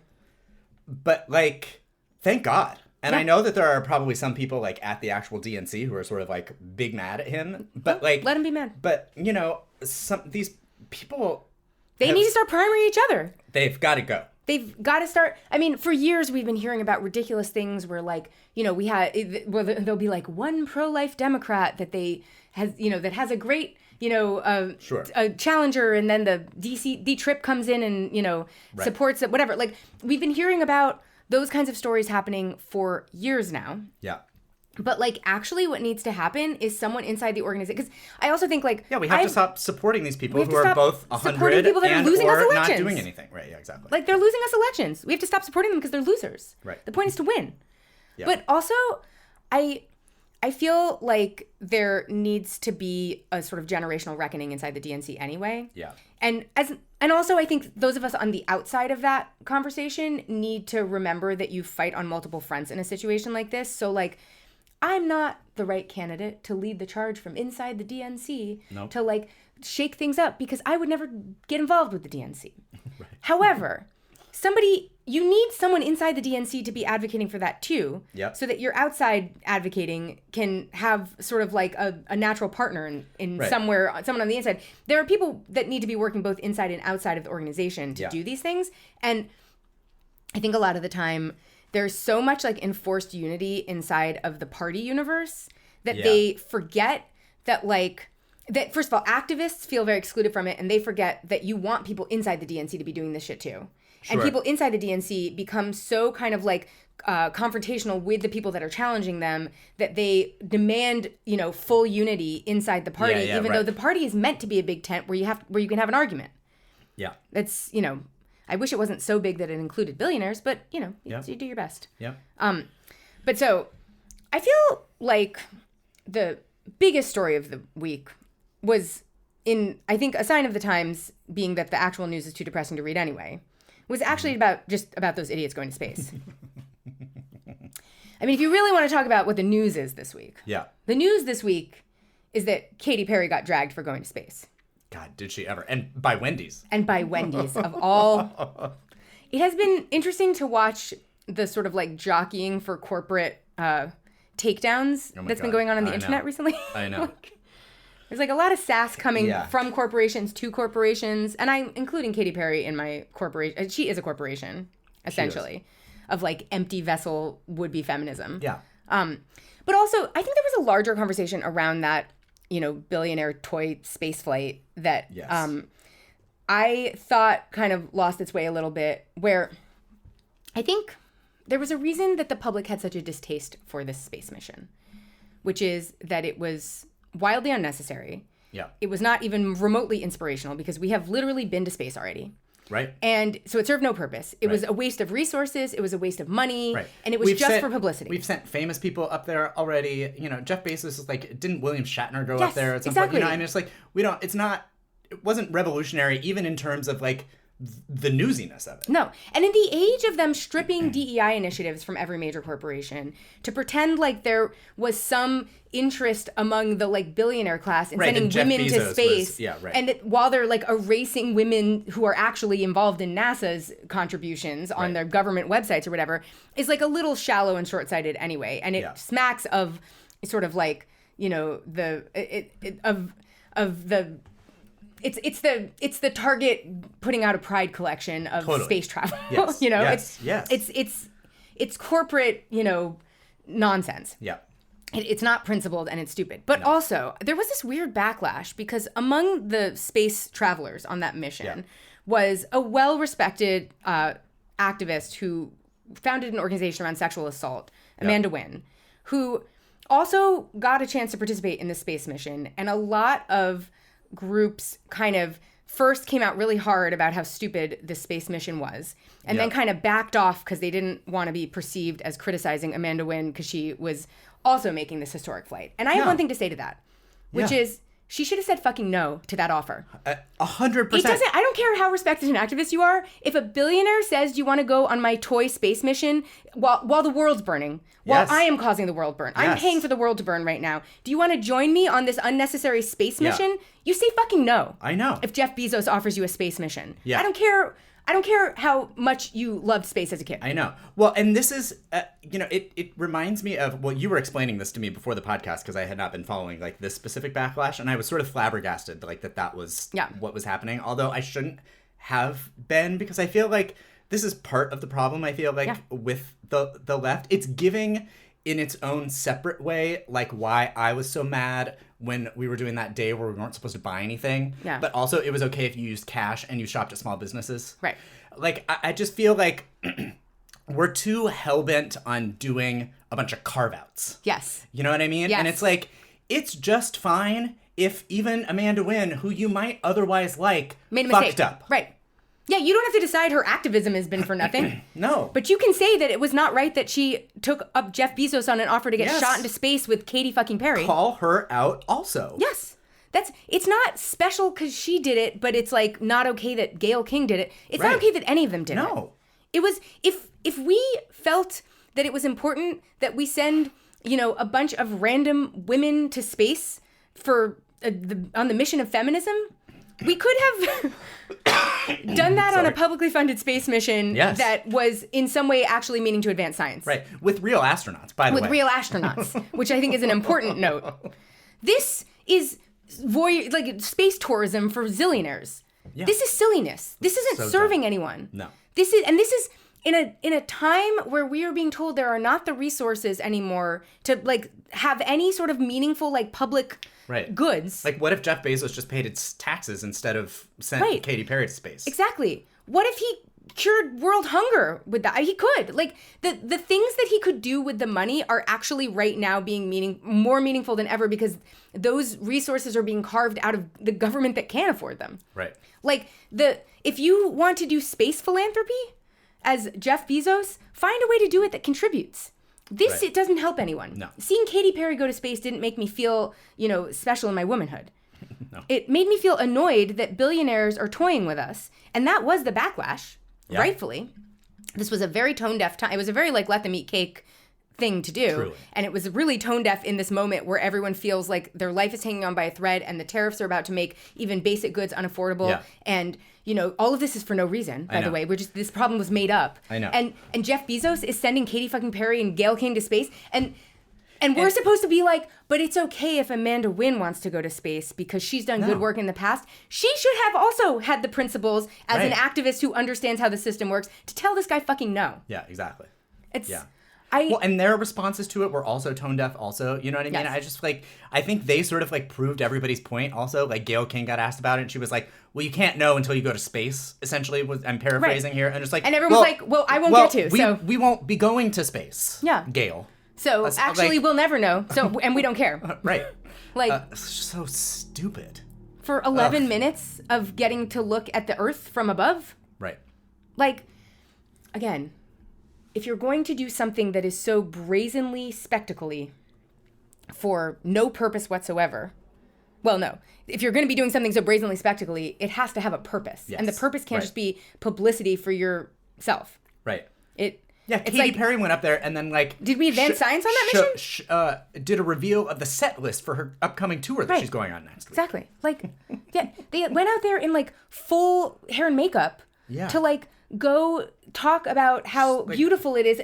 B: But, like, thank God. And I know that there are probably some people, like, at the actual DNC who are sort of, like, big mad at him. But, like...
A: Let him be mad.
B: But, these people...
A: They need to start primarying each other.
B: They've got to go.
A: They've got to start. I mean, for years we've been hearing about ridiculous things where, like, there'll be like one pro-life Democrat that that has a great, a challenger, and then the D Trip comes in and supports it, whatever. Like, we've been hearing about those kinds of stories happening for years now.
B: Yeah.
A: But, like, actually what needs to happen is someone inside the organization. Because I also think, like...
B: Yeah, we have to stop supporting these people who are both 100
A: people that are losing us
B: or
A: elections.
B: not doing anything. Right, yeah, exactly.
A: Like, they're losing us elections. We have to stop supporting them because they're losers.
B: Right.
A: The point is to win.
B: Yeah.
A: But also, I feel like there needs to be a sort of generational reckoning inside the DNC anyway.
B: Yeah.
A: And also I think those of us on the outside of that conversation need to remember that you fight on multiple fronts in a situation like this. So, like... I'm not the right candidate to lead the charge from inside the DNC to, like, shake things up because I would never get involved with the DNC. Right. However, you need someone inside the DNC to be advocating for that too.
B: Yep.
A: So that your outside advocating can have sort of like a natural partner in somewhere, someone on the inside. There are people that need to be working both inside and outside of the organization to do these things. And I think a lot of the time, there's so much like enforced unity inside of the party universe that they forget that first of all, activists feel very excluded from it, and they forget that you want people inside the DNC to be doing this shit too. Sure. And people inside the DNC become so kind of like confrontational with the people that are challenging them, that they demand, full unity inside the party, even though the party is meant to be a big tent where you can have an argument.
B: Yeah.
A: That's, I wish it wasn't so big that it included billionaires, but, you do your best.
B: Yeah.
A: But so I feel like the biggest story of the week was I think, a sign of the times, being that the actual news is too depressing to read anyway, was actually about those idiots going to space. I mean, if you really want to talk about what the news is this week.
B: Yeah.
A: The news this week is that Katy Perry got dragged for going to space.
B: God, did she ever? And by Wendy's.
A: And by Wendy's, of all. It has been interesting to watch the sort of like jockeying for corporate takedowns that's been going on the internet recently.
B: I know.
A: There's like a lot of sass coming from corporations to corporations, and I'm including Katy Perry in my corporation. She is a corporation, essentially, of like empty vessel would-be feminism.
B: Yeah.
A: But also, I think there was a larger conversation around that, billionaire toy space flight that I thought kind of lost its way a little bit, where I think there was a reason that the public had such a distaste for this space mission, which is that it was wildly unnecessary.
B: Yeah.
A: It was not even remotely inspirational because we have literally been to space already.
B: Right.
A: And so it served no purpose. It was a waste of resources. It was a waste of money.
B: Right.
A: And it was just for publicity.
B: We've sent famous people up there already. Jeff Bezos is like, didn't William Shatner go up there at some
A: exactly.
B: point? It's like, it wasn't revolutionary even in terms of like the newsiness of it.
A: No. And in the age of them stripping DEI initiatives from every major corporation to pretend like there was some interest among the like billionaire class in sending women to space. And while they're like erasing women who are actually involved in NASA's contributions on their government websites or whatever, is like a little shallow and short-sighted anyway. And it smacks of sort of like, it's the Target putting out a Pride collection of space travel.
B: Yes.
A: It's corporate, nonsense.
B: Yeah.
A: It's not principled and it's stupid. But also, there was this weird backlash because among the space travelers on that mission was a well-respected activist who founded an organization around sexual assault, Amanda Wynn, who also got a chance to participate in the space mission. And a lot of groups kind of first came out really hard about how stupid this space mission was, and then kind of backed off because they didn't want to be perceived as criticizing Amanda Wynn because she was also making this historic flight. And I have one thing to say to that, which is she should have said fucking no to that offer.
B: 100%.
A: It doesn't. I don't care how respected an activist you are. If a billionaire says, "Do you want to go on my toy space mission while the world's burning, while I am causing the world burn, I'm paying for the world to burn right now. Do you want to join me on this unnecessary space mission?" You say fucking no.
B: I know.
A: If Jeff Bezos offers you a space mission,
B: Yeah.
A: I don't care. I don't care how much you loved space as a kid.
B: I know. Well, and this is, it reminds me of, you were explaining this to me before the podcast because I had not been following like this specific backlash, and I was sort of flabbergasted like that was what was happening. Although I shouldn't have been, because I feel like this is part of the problem. I feel like with the left, it's giving in its own separate way, like why I was so mad when we were doing that day where we weren't supposed to buy anything.
A: Yeah.
B: But also it was okay if you used cash and you shopped at small businesses.
A: Right.
B: Like, I just feel like we're too hell-bent on doing a bunch of carve-outs.
A: Yes.
B: You know what I mean?
A: Yes.
B: And it's like, it's just fine if even Amanda Wynn, who you might otherwise like,
A: made a
B: fucked
A: mistake.
B: up.
A: Right. Yeah, you don't have to decide her activism has been for nothing.
B: No.
A: But you can say that it was not right that she took up Jeff Bezos on an offer to get shot into space with Katy fucking Perry.
B: Call her out also.
A: Yes. It's not special because she did it, but it's like not okay that Gayle King did it. It's not okay that any of them did it.
B: No.
A: It was, if we felt that it was important that we send, a bunch of random women to space for on the mission of feminism, we could have done that on a publicly funded space mission that was in some way actually meaning to advance science.
B: Right. With real astronauts, by the way.
A: With real astronauts, which I think is an important note. This is space tourism for zillionaires. Yeah. This is silliness. This isn't serving anyone.
B: No.
A: This is in a time where we are being told there are not the resources anymore to have any sort of meaningful public goods.
B: Like, what if Jeff Bezos just paid its taxes instead of sent Katy Perry to space?
A: Exactly. What if he cured world hunger with that. He could. Like, the things that he could do with the money are actually right now being more meaningful than ever because those resources are being carved out of the government that can't afford them.
B: Right.
A: Like, if you want to do space philanthropy as Jeff Bezos, find a way to do it that contributes. It doesn't help anyone.
B: No.
A: Seeing Katy Perry go to space didn't make me feel, special in my womanhood.
B: No.
A: It made me feel annoyed that billionaires are toying with us. And that was the backlash, rightfully. This was a very tone-deaf time. It was a very, let them eat cake thing to do.
B: Truly.
A: And it was really tone-deaf in this moment where everyone feels like their life is hanging on by a thread and the tariffs are about to make even basic goods unaffordable. Yeah. And, all of this is for no reason, by the way. This problem was made up.
B: I know.
A: And Jeff Bezos is sending Katy fucking Perry and Gayle King to space. And we're supposed to be like, but it's okay if Amanda Wynn wants to go to space because she's done good work in the past. She should have also had the principles as an activist who understands how the system works to tell this guy fucking no.
B: Yeah, exactly.
A: And
B: their responses to it were also tone deaf also, you know what I mean?
A: Yes.
B: I just I think they sort of proved everybody's point also. Like Gayle King got asked about it and she was like, well, you can't know until you go to space, essentially. I'm paraphrasing here. And it's like,
A: and everyone's I won't get to. So
B: we won't be going to space.
A: Yeah.
B: Gayle.
A: So actually, we'll never know. So, and we don't care.
B: Right.
A: It's
B: so stupid.
A: For 11 minutes of getting to look at the Earth from above.
B: Right.
A: Again, if you're going to do something that is so brazenly spectacle-y for no purpose whatsoever, well, no. If you're going to be doing something so brazenly spectacle-y, it has to have a purpose. Yes. And the purpose can't just be publicity for yourself.
B: Right.
A: Yeah,
B: Katy Perry went up there and then
A: did we advance science on that mission?
B: Did a reveal of the set list for her upcoming tour that she's going on next week.
A: Exactly. They went out there in full hair and makeup to go talk about how beautiful it is.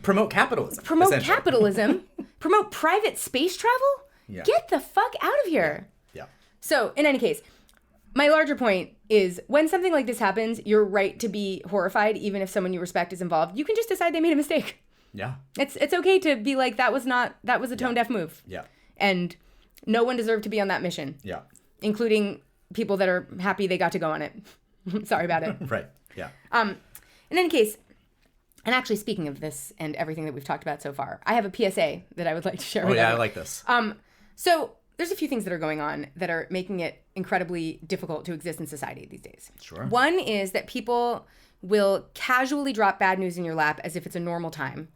B: Promote capitalism.
A: Promote private space travel. Yeah. Get the fuck out of here.
B: Yeah.
A: So in any case, my larger point is when something like this happens, you're right to be horrified, even if someone you respect is involved. You can just decide they made a mistake.
B: Yeah.
A: It's okay to be like, that was a tone-deaf move.
B: Yeah.
A: And no one deserved to be on that mission.
B: Yeah.
A: Including people that are happy they got to go on it. Sorry about it.
B: Right. Yeah.
A: In any case, and actually speaking of this and everything that we've talked about so far, I have a PSA that I would like to share with everyone.
B: I like this.
A: So there's a few things that are going on that are making it incredibly difficult to exist in society these days.
B: Sure.
A: One is that people will casually drop bad news in your lap as if it's a normal time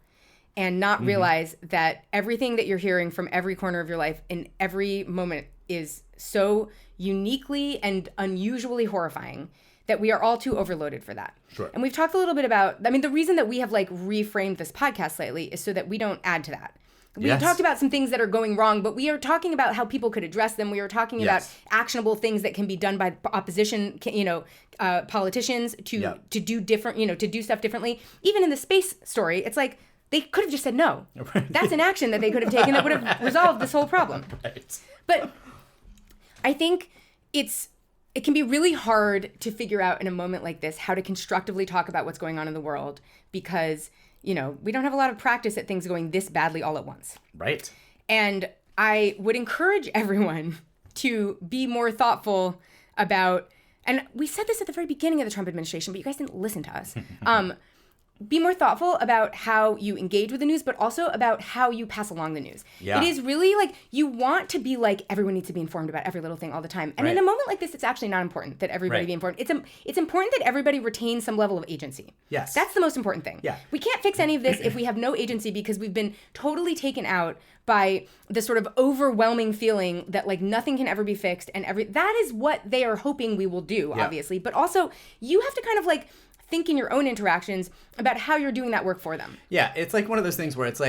A: and not realize that everything that you're hearing from every corner of your life in every moment is so uniquely and unusually horrifying that we are all too overloaded for that.
B: Sure.
A: And we've talked a little bit about, the reason that we have reframed this podcast slightly is so that we don't add to that. We talked about some things that are going wrong, but we are talking about how people could address them. We are talking about actionable things that can be done by opposition, politicians to do different, to do stuff differently. Even in the space story, it's like they could have just said no. Right. That's an action that they could have taken that would have resolved this whole problem.
B: Right.
A: But I think it can be really hard to figure out in a moment like this how to constructively talk about what's going on in the world because we don't have a lot of practice at things going this badly all at once.
B: Right.
A: And I would encourage everyone to be more thoughtful about, and we said this at the very beginning of the Trump administration, but you guys didn't listen to us. Be more thoughtful about how you engage with the news, but also about how you pass along the news. Yeah. It is really you want to be everyone needs to be informed about every little thing all the time. And in a moment like this, it's actually not important that everybody be informed. It's important that everybody retain some level of agency.
B: Yes.
A: That's the most important thing.
B: Yeah.
A: We can't fix any of this if we have no agency because we've been totally taken out by the sort of overwhelming feeling that nothing can ever be fixed and that is what they are hoping we will do, obviously. But also you have to kind of think in your own interactions about how you're doing that work for them.
B: Yeah, it's one of those things where it's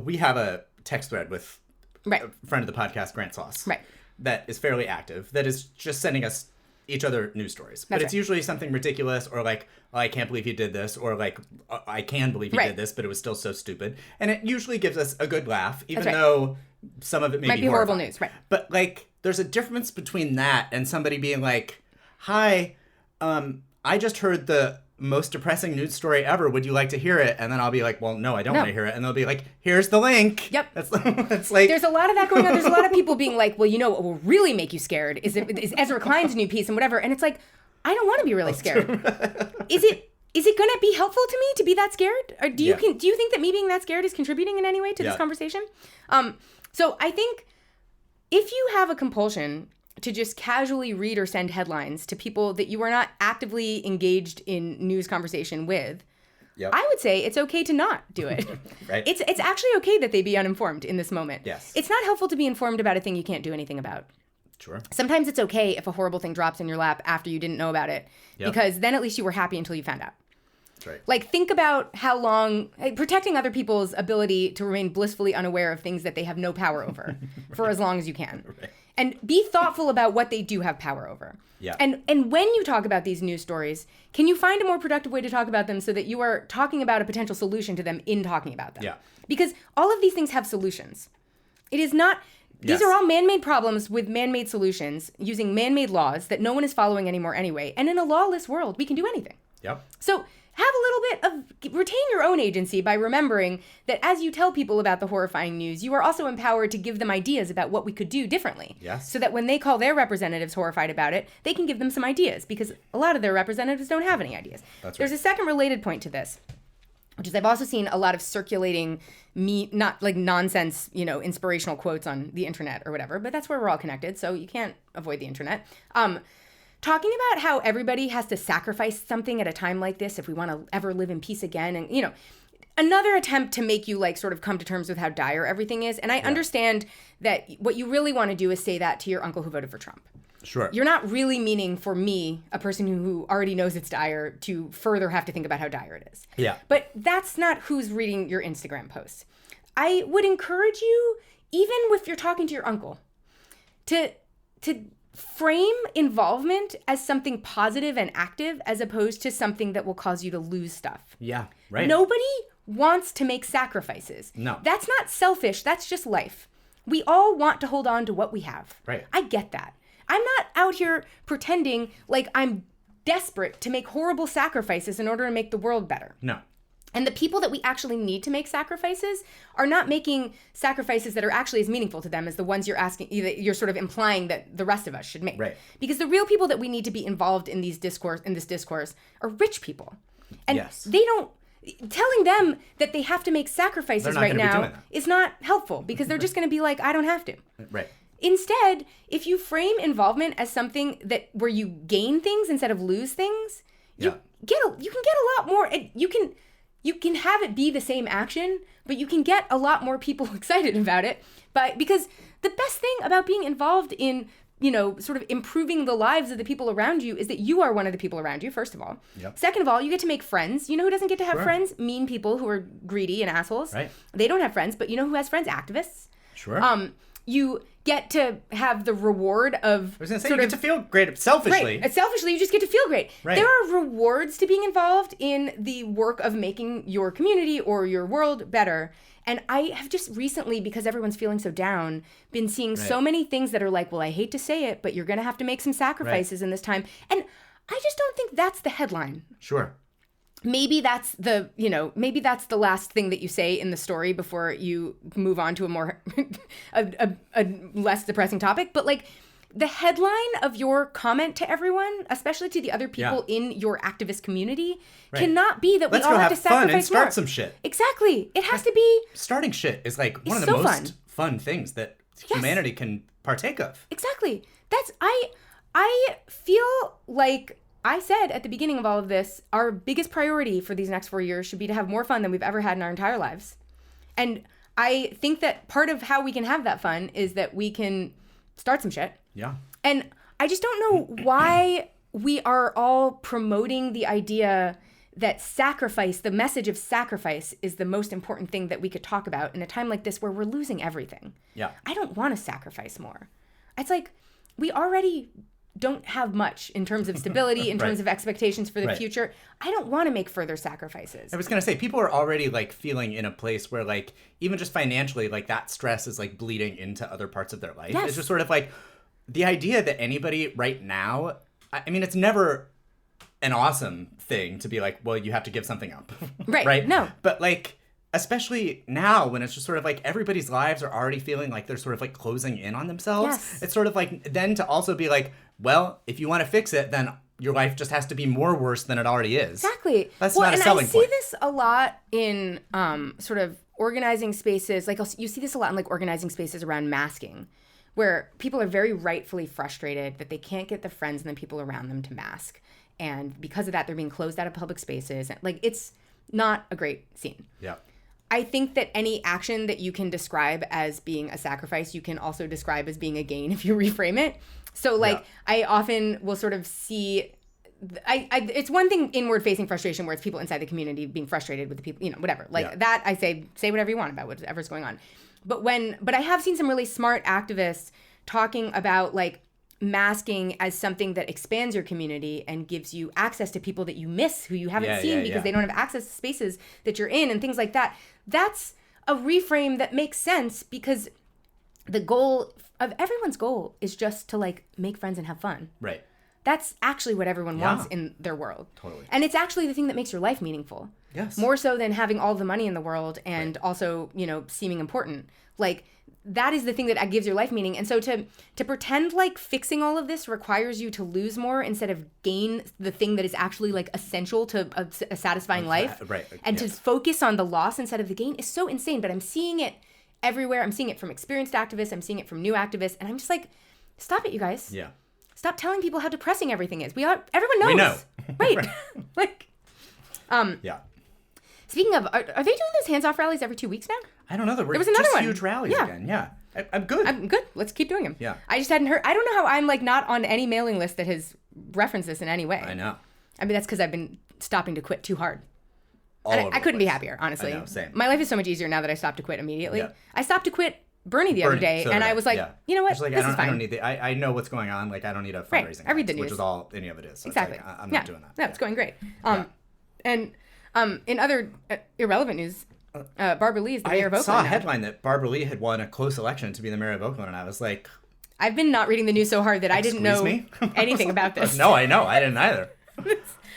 B: we have a text thread with a friend of the podcast, Grant Sauce, that is fairly active, that is just sending us each other news stories. But it's usually something ridiculous or oh, I can't believe you did this, or I can believe you did this, but it was still so stupid. And it usually gives us a good laugh, even though some of it might be
A: horrible news. Right.
B: But there's a difference between that and somebody being hi, I just heard the most depressing news story ever. Would you like to hear it? And then I'll be well, no, I don't want to hear it. And they'll be here's the link.
A: Yep.
B: That's
A: there's a lot of that going on. There's a lot of people being well, what will really make you scared is Ezra Klein's new piece and whatever. And it's I don't want to be really scared. Is it going to be helpful to me to be that scared? Or do you think that me being that scared is contributing in any way to this conversation? So I think if you have a compulsion to just casually read or send headlines to people that you are not actively engaged in news conversation with, I would say it's okay to not do it.
B: Right.
A: It's actually okay that they be uninformed in this moment.
B: Yes.
A: It's not helpful to be informed about a thing you can't do anything about.
B: Sure.
A: Sometimes it's okay if a horrible thing drops in your lap after you didn't know about it, because then at least you were happy until you found out.
B: Right.
A: Like, think about how long protecting other people's ability to remain blissfully unaware of things that they have no power over for as long as you can.
B: Right.
A: And be thoughtful about what they do have power over.
B: Yeah.
A: And when you talk about these news stories, can you find a more productive way to talk about them so that you are talking about a potential solution to them in talking about them?
B: Yeah.
A: Because all of these things have solutions. It is not... These are all man-made problems with man-made solutions using man-made laws that no one is following anymore anyway. And in a lawless world, we can do anything.
B: Yep.
A: So have a little bit of, retain your own agency by remembering that as you tell people about the horrifying news, you are also empowered to give them ideas about what we could do differently.
B: Yes.
A: So that when they call their representatives horrified about it, they can give them some ideas, because a lot of their representatives don't have any ideas.
B: That's right.
A: There's a second related point to this, which is I've also seen a lot of circulating not like nonsense, inspirational quotes on the internet or whatever, but that's where we're all connected, so you can't avoid the internet. Talking about how everybody has to sacrifice something at a time like this if we want to ever live in peace again. And, another attempt to make you sort of come to terms with how dire everything is. And I understand that what you really want to do is say that to your uncle who voted for Trump.
B: Sure.
A: You're not really meaning for me, a person who already knows it's dire, to further have to think about how dire it is.
B: Yeah.
A: But that's not who's reading your Instagram posts. I would encourage you, even if you're talking to your uncle, to frame involvement as something positive and active as opposed to something that will cause you to lose stuff.
B: Yeah, right.
A: Nobody wants to make sacrifices.
B: No.
A: That's not selfish. That's just life. We all want to hold on to what we have.
B: Right.
A: I get that. I'm not out here pretending like I'm desperate to make horrible sacrifices in order to make the world better.
B: No.
A: And the people that we actually need to make sacrifices are not making sacrifices that are actually as meaningful to them as the ones you're sort of implying that the rest of us should make.
B: Right.
A: Because the real people that we need to be involved in this discourse are rich people. And telling them that they have to make sacrifices right now is not helpful, because they're just going to be like, I don't have to.
B: Right.
A: Instead, if you frame involvement as something where you gain things instead of lose things, you can get a lot more. You can have it be the same action, but you can get a lot more people excited about it. Because the best thing about being involved in, sort of improving the lives of the people around you is that you are one of the people around you, first of all.
B: Yep.
A: Second of all, you get to make friends. You know who doesn't get to have friends? Mean people who are greedy and assholes.
B: Right.
A: They don't have friends, but you know who has friends? Activists.
B: Sure.
A: You get to have the reward of...
B: I was going to say, you get to feel great selfishly.
A: Right. Selfishly, you just get to feel great.
B: Right.
A: There are rewards to being involved in the work of making your community or your world better. And I have just recently, because everyone's feeling so down, been seeing so many things that are like, well, I hate to say it, but you're going to have to make some sacrifices in this time. And I just don't think that's the headline.
B: Sure.
A: Maybe that's the last thing that you say in the story before you move on to a more a less depressing topic. But the headline of your comment to everyone, especially to the other people in your activist community, cannot be that we all have to sacrifice
B: fun and start
A: more.
B: some shit.
A: Exactly. It has to be...
B: Starting shit is one of the most fun things that humanity can partake of.
A: Exactly. I feel like... I said at the beginning of all of this, our biggest priority for these next 4 years should be to have more fun than we've ever had in our entire lives. And I think that part of how we can have that fun is that we can start some shit.
B: Yeah.
A: And I just don't know why we are all promoting the idea that the message of sacrifice is the most important thing that we could talk about in a time like this where we're losing everything.
B: Yeah.
A: I don't want to sacrifice more. It's like we already don't have much in terms of stability, in terms of expectations for the future. I don't want to make further sacrifices.
B: I was going to say, people are already feeling in a place where even just financially, that stress is bleeding into other parts of their life.
A: Yes.
B: It's just sort of the idea that anybody right now, I mean, it's never an awesome thing to be well, you have to give something up.
A: Right.
B: Right?
A: No.
B: But especially now when it's just sort of everybody's lives are already feeling like they're sort of closing in on themselves.
A: Yes.
B: It's sort of then to also be well, if you want to fix it, then your life just has to be more worse than it already is.
A: Exactly.
B: That's not a selling point.
A: I see this a lot in sort of organizing spaces. Like you see this a lot in like organizing spaces around masking, where people are very rightfully frustrated that they can't get the friends and the people around them to mask. And because of that, they're being closed out of public spaces. Like, it's not a great scene.
B: Yeah.
A: I think that any action that you can describe as being a sacrifice, you can also describe as being a gain if you reframe it. So, like, I often will sort of see... it's one thing inward-facing frustration where it's people inside the community being frustrated with the people, whatever. Like, that, I say whatever you want about whatever's going on. But I have seen some really smart activists talking about, like, masking as something that expands your community and gives you access to people that you miss who you haven't seen because they don't have access to spaces that you're in and things like that. That's a reframe that makes sense because the goal of everyone's goal is just to like make friends and have fun.
B: Right.
A: That's actually what everyone wants in their world.
B: Totally.
A: And it's actually the thing that makes your life meaningful.
B: Yes.
A: More so than having all the money in the world and also, seeming important. Like, that is the thing that gives your life meaning. And so to pretend like fixing all of this requires you to lose more instead of gain the thing that is actually like essential to a satisfying life.
B: Right.
A: And to focus on the loss instead of the gain is so insane. But I'm seeing it everywhere. I'm seeing it from experienced activists. I'm seeing it from new activists. And I'm just like, stop it, you guys.
B: Yeah.
A: Stop telling people how depressing everything is. Everyone knows.
B: We know.
A: Right. Like,
B: yeah.
A: Speaking of, are they doing those hands-off rallies every 2 weeks now?
B: I don't know. There
A: was another one.
B: Huge rallies again. Yeah. I'm good.
A: I'm good. Let's keep doing them.
B: Yeah.
A: I just hadn't heard. I don't know how I'm like not on any mailing list that has referenced this in any way.
B: I know.
A: I mean, that's because I've been stopping to quit too hard.
B: All
A: And I couldn't be happier, honestly.
B: I know, same.
A: My life is so much easier now that I stopped to quit immediately.
B: Yeah.
A: I stopped to quit Bernie the other day, and I was like, you know what?
B: Like,
A: this is fine.
B: I don't need I know what's going on. Like, I don't need a fundraising.
A: I read the
B: which
A: news.
B: is all any of it is. So
A: Exactly.
B: It's like, I'm not doing that.
A: No, it's going great. And in other irrelevant news, Barbara Lee is the mayor of Oakland.
B: I saw a
A: now.
B: headline that Barbara Lee had won a close election to be the mayor of Oakland, and I was like,
A: I've been not reading the news so hard that I didn't know anything about this.
B: No, I know. I didn't either.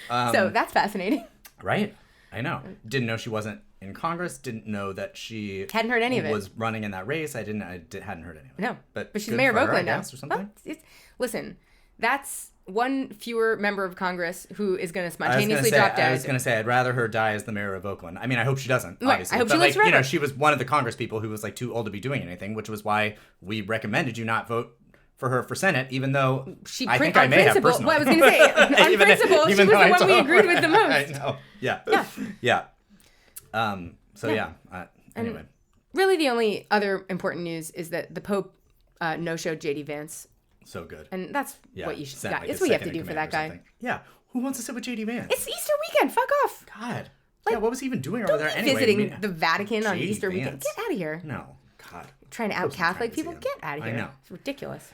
A: So that's fascinating.
B: Right. I know. Didn't know she wasn't in Congress. Didn't know that she
A: hadn't heard any of it.
B: Was running in that race. I hadn't heard any of it.
A: No,
B: but
A: she's mayor of Oakland now.
B: Or something.
A: Well, listen, that's one fewer member of Congress who is going to spontaneously drop dead.
B: I was going to say I'd rather her die as the mayor of Oakland. I mean, I hope she doesn't.
A: Right.
B: Obviously,
A: I hope
B: but
A: she lives forever.
B: She was one of the Congress people who was like too old to be doing anything, which was why we recommended you not vote for her for Senate, even though I think I may have personally.
A: Well, I was going to say, on principle, she was the one we agreed with the most.
B: I know. Yeah. Yeah. Anyway.
A: Really, the only other important news is that the Pope no-showed J.D. Vance.
B: So good.
A: And that's what you should.
B: Like
A: it's what you have to do for that guy.
B: Yeah. Who wants to sit with J.D. Vance?
A: It's Easter weekend. Fuck off.
B: God. Like, what was he even doing over there anyway?
A: Visiting the Vatican on Easter weekend. Get out of here.
B: No. God.
A: Trying to out Catholic people. Get out of here.
B: I know.
A: It's ridiculous.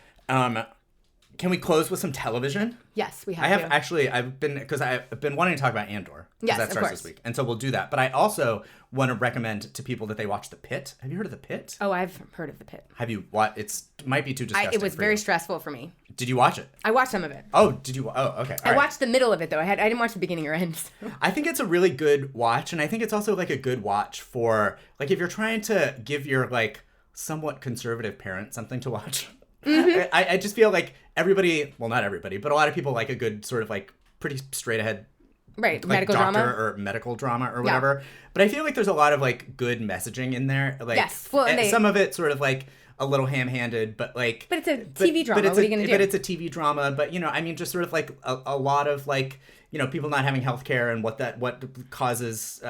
B: Can we close with some television?
A: Yes, we have to.
B: I've been wanting to talk about Andor.
A: Yes,
B: that starts this week. And so we'll do that. But I also want to recommend to people that they watch The Pit. Have you heard of The Pit?
A: Oh, I've heard of The Pit.
B: Have you watched? It might be too disgusting.
A: It was very stressful for me.
B: Did you watch it?
A: I watched some of it.
B: Oh, did you? Oh, okay.
A: I watched the middle of it, though. I didn't watch the beginning or end.
B: I think it's a really good watch. And I think it's also like a good watch for, like, if you're trying to give your, like, somewhat conservative parent something to watch. Mm-hmm. I just feel like everybody, well, not everybody, but a lot of people like a good sort of like pretty straight ahead,
A: right?
B: Like
A: medical
B: doctor
A: drama
B: or medical drama or whatever. Yeah. But I feel like there's a lot of like good messaging in there. Like,
A: yes, well, and
B: some of it sort of like a little ham-handed, but like.
A: But it's a TV drama. What are you gonna do?
B: But it's a TV drama. But I mean, just sort of like a lot of like. People not having health care and what causes,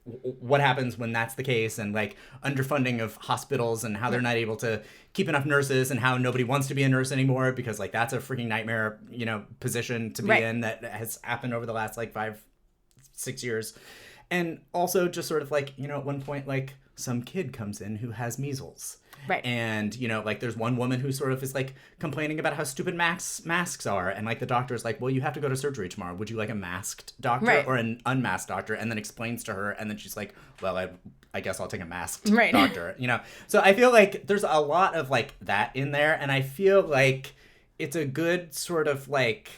B: what happens when that's the case, and like underfunding of hospitals and how they're not able to keep enough nurses and how nobody wants to be a nurse anymore because like that's a freaking nightmare, position to be in that has happened over the last like 5-6 years. And also just sort of like, at one point, like some kid comes in who has measles.
A: Right.
B: And, like there's one woman who sort of is like complaining about how stupid masks are. And like the doctor's like, well, you have to go to surgery tomorrow. Would you like a masked doctor or an unmasked doctor? And then explains to her. And then she's like, well, I guess I'll take a masked doctor, So I feel like there's a lot of like that in there. And I feel like it's a good sort of like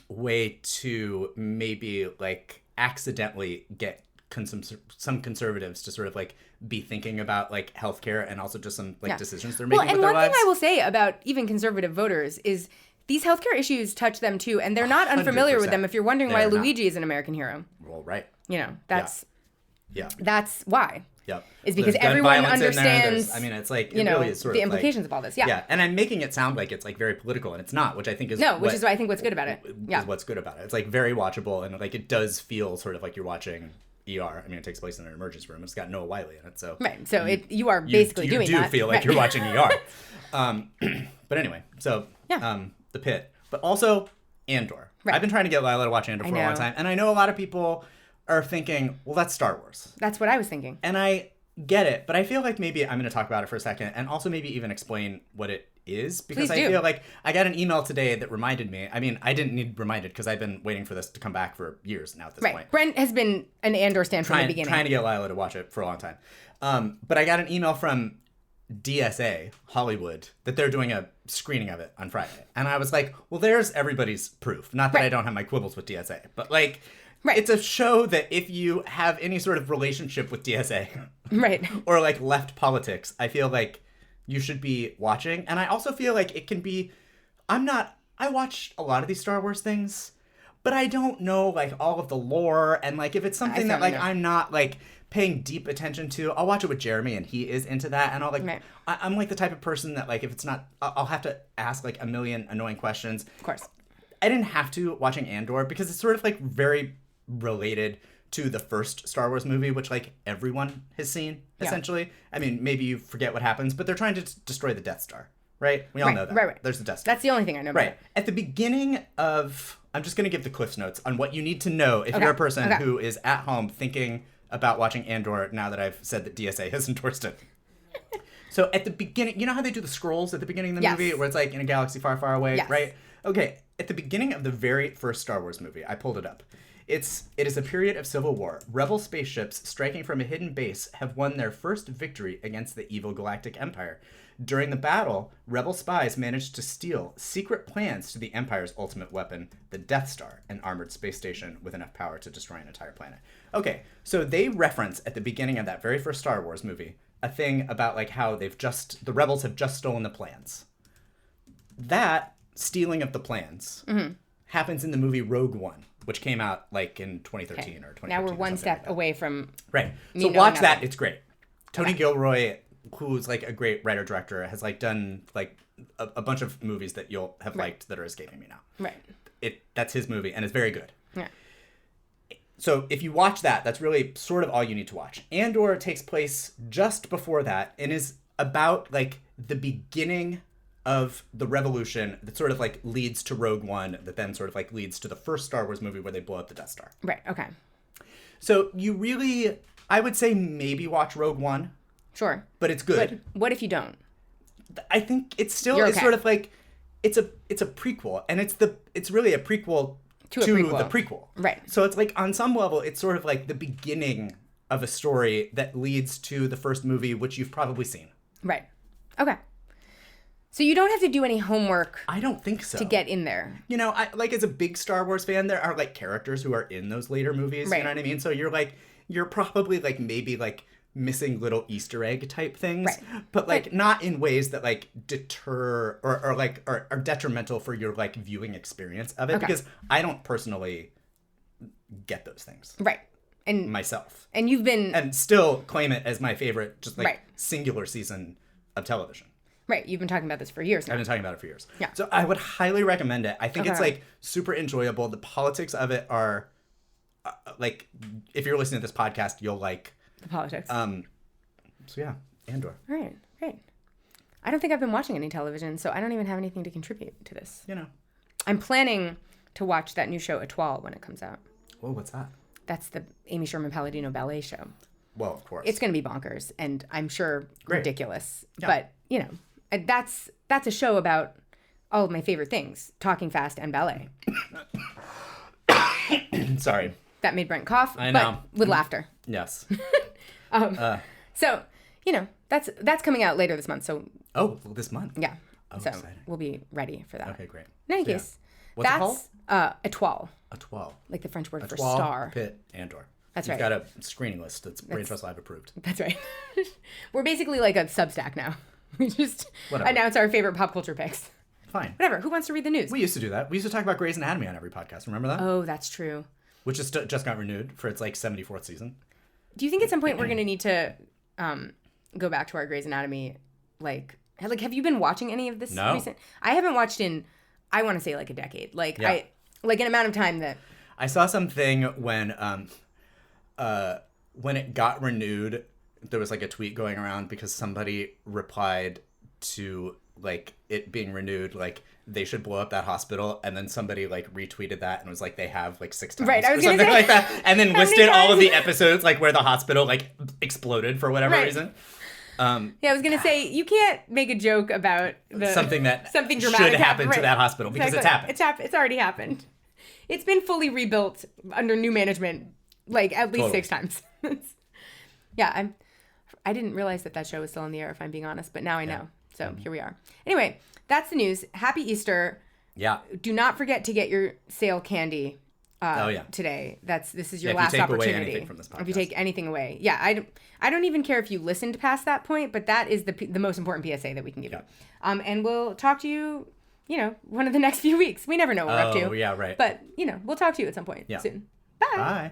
B: way to maybe like accidentally get some conservatives to sort of like be thinking about like healthcare and also just some like decisions they're making with their lives.
A: And one thing I will say about even conservative voters is these healthcare issues touch them too, and they're not unfamiliar with them. If you're wondering why Luigi is an American hero.
B: Well, right.
A: You know, that's why.
B: Yep.
A: Is because everyone understands.
B: I mean, it's like,
A: you know,
B: really is sort
A: the
B: of
A: implications of all this. Yeah.
B: Yeah. And I'm making it sound like it's like very political, and it's not, which I think is
A: which is what I think what's good about it.
B: Is what's good about it. It's like very watchable, and like it does feel sort of like you're watching ER. I mean, it takes place in an emergency room. It's got Noah Wiley in it, so
A: right. So you are basically doing that.
B: You do feel like you're watching ER. But anyway, so The Pit, but also Andor. Right. I've been trying to get Lila to watch Andor for a long time, and I know a lot of people are thinking, well, that's Star Wars.
A: That's what I was thinking.
B: And I get it, but I feel like maybe I'm going to talk about it for a second, and also maybe even explain what it is, because I feel like I got an email today that reminded me. I mean, I didn't need reminded because I've been waiting for this to come back for years now at this point.
A: Brent has been an Andor stan from the beginning.
B: Trying to get Lila to watch it for a long time. But I got an email from DSA Hollywood that they're doing a screening of it on Friday. And I was like, well, there's everybody's proof. Not that I don't have my quibbles with DSA, but like... Right. It's a show that if you have any sort of relationship with DSA,
A: right,
B: or like left politics, I feel like you should be watching. And I also feel like it can be, I watch a lot of these Star Wars things, but I don't know like all of the lore. And like if it's something that like I'm not like paying deep attention to, I'll watch it with Jeremy and he is into that. And I'll like, I'm like the type of person that like if it's not, I'll have to ask like a million annoying questions.
A: Of course.
B: I didn't have to watching Andor because it's sort of like very related to the first Star Wars movie, which like everyone has seen essentially. I mean, maybe you forget what happens, but they're trying to destroy the Death Star, right? We all know that. Right. There's the Death Star.
A: That's the only thing I know about it.
B: At the beginning of, I'm just going to give the Cliff's Notes on what you need to know if you're a person who is at home thinking about watching Andor now that I've said that DSA has endorsed it. So at the beginning, you know how they do the scrolls at the beginning of the movie where it's like in a galaxy far, far away, right? Okay, at the beginning of the very first Star Wars movie, I pulled it up. It is a period of civil war. Rebel spaceships striking from a hidden base have won their first victory against the evil Galactic Empire. During the battle, Rebel spies managed to steal secret plans to the Empire's ultimate weapon, the Death Star, an armored space station with enough power to destroy an entire planet. Okay, so they reference at the beginning of that very first Star Wars movie a thing about like how the rebels have just stolen the plans. That stealing of the plans happens in the movie Rogue One, which came out like in 2013 or 2014.
A: Now we're one step away from
B: So watch that. It's great. Tony Gilroy, who's like a great writer-director, has like done like a bunch of movies that you'll have liked that are escaping me now.
A: Right.
B: That's his movie, and it's very good.
A: Yeah.
B: So if you watch that, that's really sort of all you need to watch. Andor takes place just before that and is about like the beginning of the revolution that sort of like leads to Rogue One, that then sort of like leads to the first Star Wars movie where they blow up the Death Star.
A: Right. Okay.
B: So you really, I would say maybe watch Rogue One.
A: Sure.
B: But it's good.
A: But what if you don't?
B: I think it's still it's sort of like it's a prequel, and it's really a prequel to the prequel.
A: Right.
B: So it's like on some level it's sort of like the beginning of a story that leads to the first movie, which you've probably seen.
A: Right. Okay. So you don't have to do any homework.
B: I don't think so.
A: To get in there.
B: You know, I like as a big Star Wars fan, there are like characters who are in those later movies. Right. You know what I mean? So you're probably like maybe like missing little Easter egg type things, but like not in ways that like deter or like are detrimental for your like viewing experience of it, because I don't personally get those things.
A: Right. And
B: myself.
A: And you've been
B: and still claim it as my favorite just like singular season of television.
A: Right. You've been talking about this for years now.
B: I've been talking about it for years.
A: Yeah.
B: So I would highly recommend it. I think it's like super enjoyable. The politics of it are like, if you're listening to this podcast, you'll like
A: the politics.
B: So yeah, Andor.
A: All right. Great. I don't think I've been watching any television, so I don't even have anything to contribute to this.
B: You know.
A: I'm planning to watch that new show Etoile when it comes out.
B: Whoa, what's that?
A: That's the Amy Sherman-Palladino ballet show.
B: Well, of course.
A: It's going to be bonkers and I'm sure ridiculous. Yeah. But, you know, that's a show about all of my favorite things, talking fast and ballet.
B: Sorry.
A: That made Brent cough.
B: I know.
A: But with laughter.
B: Yes.
A: So, you know, that's coming out later this month. So.
B: Oh, this month?
A: Yeah.
B: Oh,
A: so
B: exciting.
A: We'll be ready for that.
B: Okay, great.
A: In any case,
B: what's it called?
A: Etoile.
B: Etoile.
A: Like the French word
B: Etoile,
A: for star.
B: Pit, Andor.
A: That's
B: You've
A: right.
B: got a screening list that's Brain Trust Live approved.
A: That's right. We're basically like a Substack now. We just announce our favorite pop culture picks.
B: Fine.
A: Whatever. Who wants to read the news?
B: We used to do that. We used to talk about Grey's Anatomy on every podcast. Remember that?
A: Oh, that's true.
B: Which just got renewed for its like 74th season.
A: Do you think at some point we're going to need to go back to our Grey's Anatomy? Like, have you been watching any of this recent? I haven't watched in, I want to say like a decade. Like an amount of time that.
B: I saw something when it got renewed, there was like a tweet going around because somebody replied to like it being renewed, like they should blow up that hospital, and then somebody like retweeted that and was like they have like 6 times,
A: right? I was
B: or something
A: say,
B: like that, and then listed all of the episodes like where the hospital like exploded for whatever reason.
A: I was gonna say you can't make a joke about
B: something
A: dramatic
B: should happen to that hospital because it's happened.
A: It's already happened. It's been fully rebuilt under new management, like at least 6 times. Yeah, I didn't realize that show was still in the air, if I'm being honest, but now I know. So here we are. Anyway, that's the news. Happy Easter.
B: Yeah.
A: Do not forget to get your sale candy today. This is your last opportunity. If you take away anything from this podcast. If you take anything away. Yeah, I don't even care if you listened past that point, but that is the most important PSA that we can give you. And we'll talk to you, one of the next few weeks. We never know what we're up to.
B: Oh, yeah, right.
A: But, we'll talk to you at some point soon. Bye.
B: Bye.